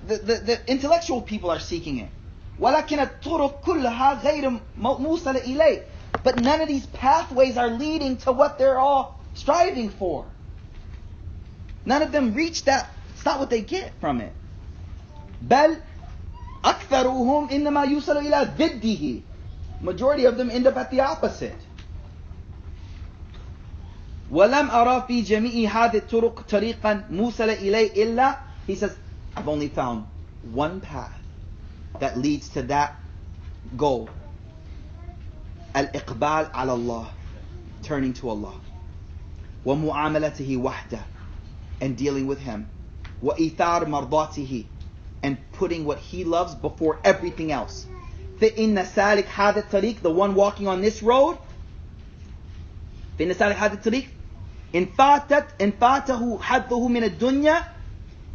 the intellectual people are seeking it. وَلَكِنَ الطُّرُقْ كُلَّهَا غَيْرُ مُوصَلَ إِلَيْهِ. But none of these pathways are leading to what they're all striving for. None of them reach that. It's not what they get from it. بَلْ أَكْثَرُهُمْ إِنَّمَا يُوصَلُ إِلَى ضِدِّهِ. Majority of them end up at the opposite. وَلَمْ أَرَى فِي جَمِيعِ هَذِهِ الطُّرُقِ طَرِيقًا مُوصَلَ إِلَيْهِ إِلَّا. He says, I've only found one path that leads to that goal. Al-iqbal ala Allah. Turning to Allah. وَمُعَامَلَتِهِ وَحْدَهِ. And dealing with Him. وَإِثَارِ مَرْضَاتِهِ. And putting what He loves before everything else. فَإِنَّ سَالِكْ هَذَا الطَّرِيقِ. The one walking on this road. فَإِنَّ سَالِكْ هَذَا الطَّرِيقِ. إِنْ فَاتَهُ حَدُّهُ مِنَ الدُّنْيَا.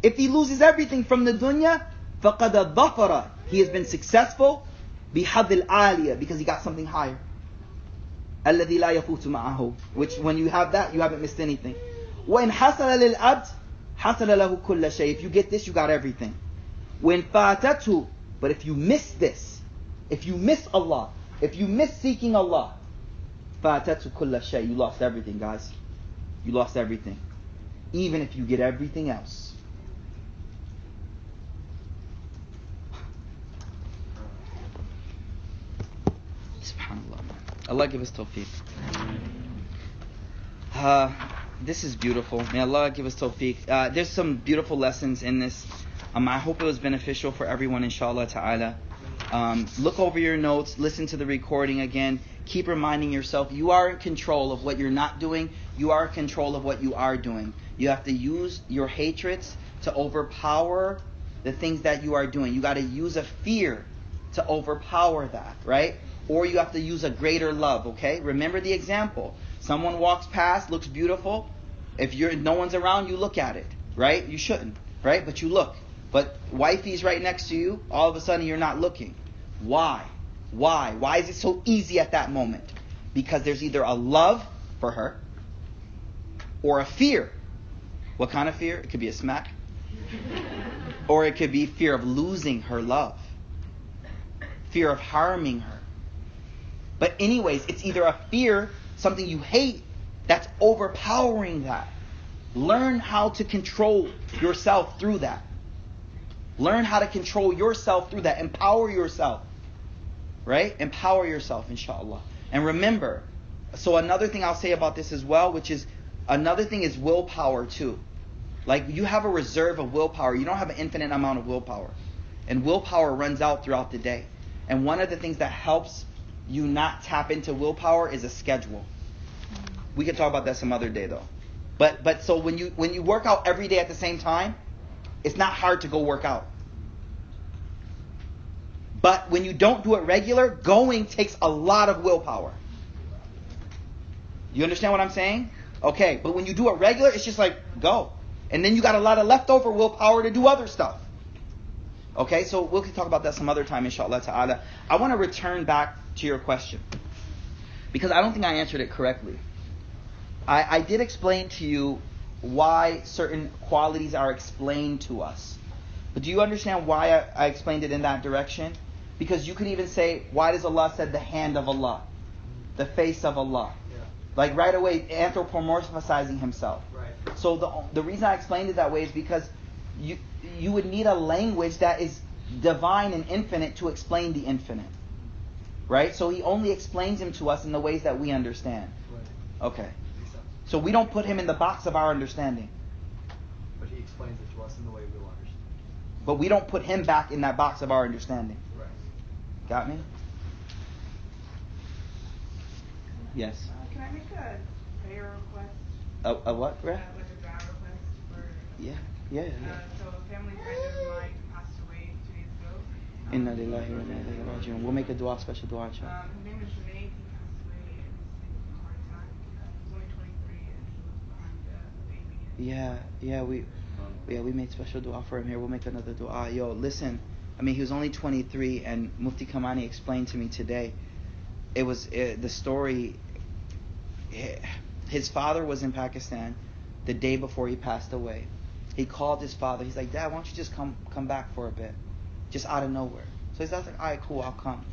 If he loses everything from the dunya, فَقَدَ ظَفَرَ. He has been successful. بِحَظِّ الْعَالِيَةِ. Because he got something higher. الَّذِي لَا يَفُوتُ مَعَهُ. Which when you have that, you haven't missed anything. وَإِنْ حَصَلَ لِلْعَبْدِ حَصَلَ لَهُ كُلَّ شَيْءٍ. If you get this, you got everything. وَإِنْ فَاتَتْهُ. But if you miss this, if you miss Allah, if you miss seeking Allah, فَاتَتْهُ كُلَّ شَيْءٍ. You lost everything, guys. You lost everything. Even if you get everything else. SubhanAllah. Allah give us tawfiq. This is beautiful. May Allah give us tawfiq. There's some beautiful lessons in this. I hope it was beneficial for everyone, inshallah ta'ala. Look over your notes. Listen to the recording again. Keep reminding yourself, you are in control of what you're not doing. You are in control of what you are doing. You have to use your hatreds to overpower the things that you are doing. You got to use a fear to overpower that, right? Or you have to use a greater love, okay? Remember the example. Someone walks past, looks beautiful. If no one's around, you look at it, right? You shouldn't, right? But you look. But wifey's right next to you, all of a sudden you're not looking. Why? Why? Why is it so easy at that moment? Because there's either a love for her or a fear. What kind of fear? It could be a smack. Or it could be fear of losing her love. Fear of harming her. But anyways, it's either a fear, something you hate, that's overpowering that. Learn how to control yourself through that. Learn how to control yourself through that. Empower yourself. Right? Empower yourself, inshallah. And remember, so another thing I'll say about this as well, which is, another thing is willpower too. Like, you have a reserve of willpower. You don't have an infinite amount of willpower. And willpower runs out throughout the day. And one of the things that helps you not tap into willpower is a schedule. We can talk about that some other day though. But so when you work out every day at the same time, it's not hard to go work out. But when you don't do it regular, going takes a lot of willpower. You understand what I'm saying? Okay, but when you do it regular, it's just like, go. And then you got a lot of leftover willpower to do other stuff. Okay, so we'll talk about that some other time, inshallah ta'ala. I want to return back to your question, because I don't think I answered it correctly. I did explain to you why certain qualities are explained to us. But do you understand why I explained it in that direction? Because you could even say, why does Allah say the hand of Allah? The face of Allah? Yeah. Like right away, anthropomorphizing Himself. Right. So the reason I explained it that way is because you would need a language that is divine and infinite to explain the infinite. Right? So He only explains Him to us in the ways that we understand. Right. Okay. So we don't put Him in the box of our understanding. But He explains explains it to us in the way we'll understand. But we don't put him back in that box of our understanding. Right. Got me? Yes. Can I make a prayer request? A what, Ray? Like a dua request for. Yeah. So a family friend of mine passed away 2 days ago. Inna lillahi wa inna ilayhi raji'un. We'll make a dua, special dua, inshallah. His name is Junaid. He passed away in his sleep from a heart attack. He was only 23 and he was behind a baby. We made special dua for him here. We'll make another dua. Yo, listen. I mean, he was only 23, and Mufti Kamani explained to me today. It was the story. His father was in Pakistan the day before he passed away. He called his father. He's like, Dad, why don't you just come back for a bit, just out of nowhere. So his dad's like, all right, cool, I'll come.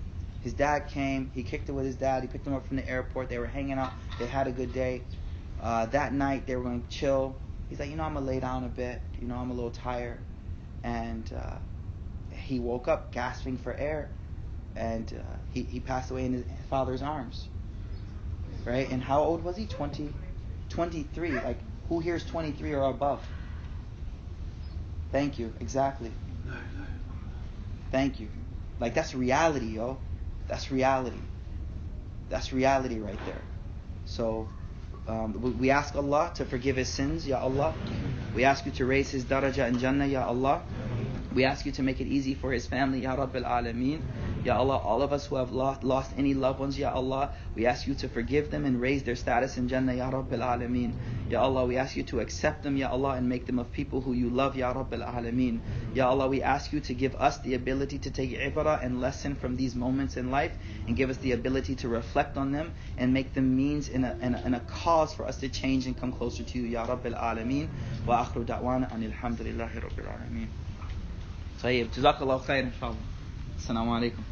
His dad came. He kicked it with his dad. He picked him up from the airport. They were hanging out. They had a good day. That night they were going to chill. He's like, I'm gonna lay down a bit. I'm a little tired. And he woke up gasping for air, and he passed away in his father's arms. Right? And how old was he? 23. Like, who here is 23 or above? Thank you. Exactly. Thank you. Like, that's reality, yo. That's reality. That's reality right there. So, we ask Allah to forgive his sins, Ya Allah. We ask you to raise his daraja in Jannah, Ya Allah. We ask you to make it easy for his family, Ya Rabbil Alameen. Ya Allah, all of us who have lost any loved ones, Ya Allah, we ask you to forgive them and raise their status in Jannah, Ya Rabbil Alameen. Ya Allah, we ask you to accept them, Ya Allah, and make them of people who you love, Ya Rabbil Alameen. Ya Allah, we ask you to give us the ability to take ibrah and lesson from these moments in life, and give us the ability to reflect on them and make them means in a cause for us to change and come closer to you, Ya Rabbil Alameen. Wa akhru da'wana anil hamdulillahi Rabbil Alameen. طيب جزاك الله خير إن شاء الله. السلام عليكم.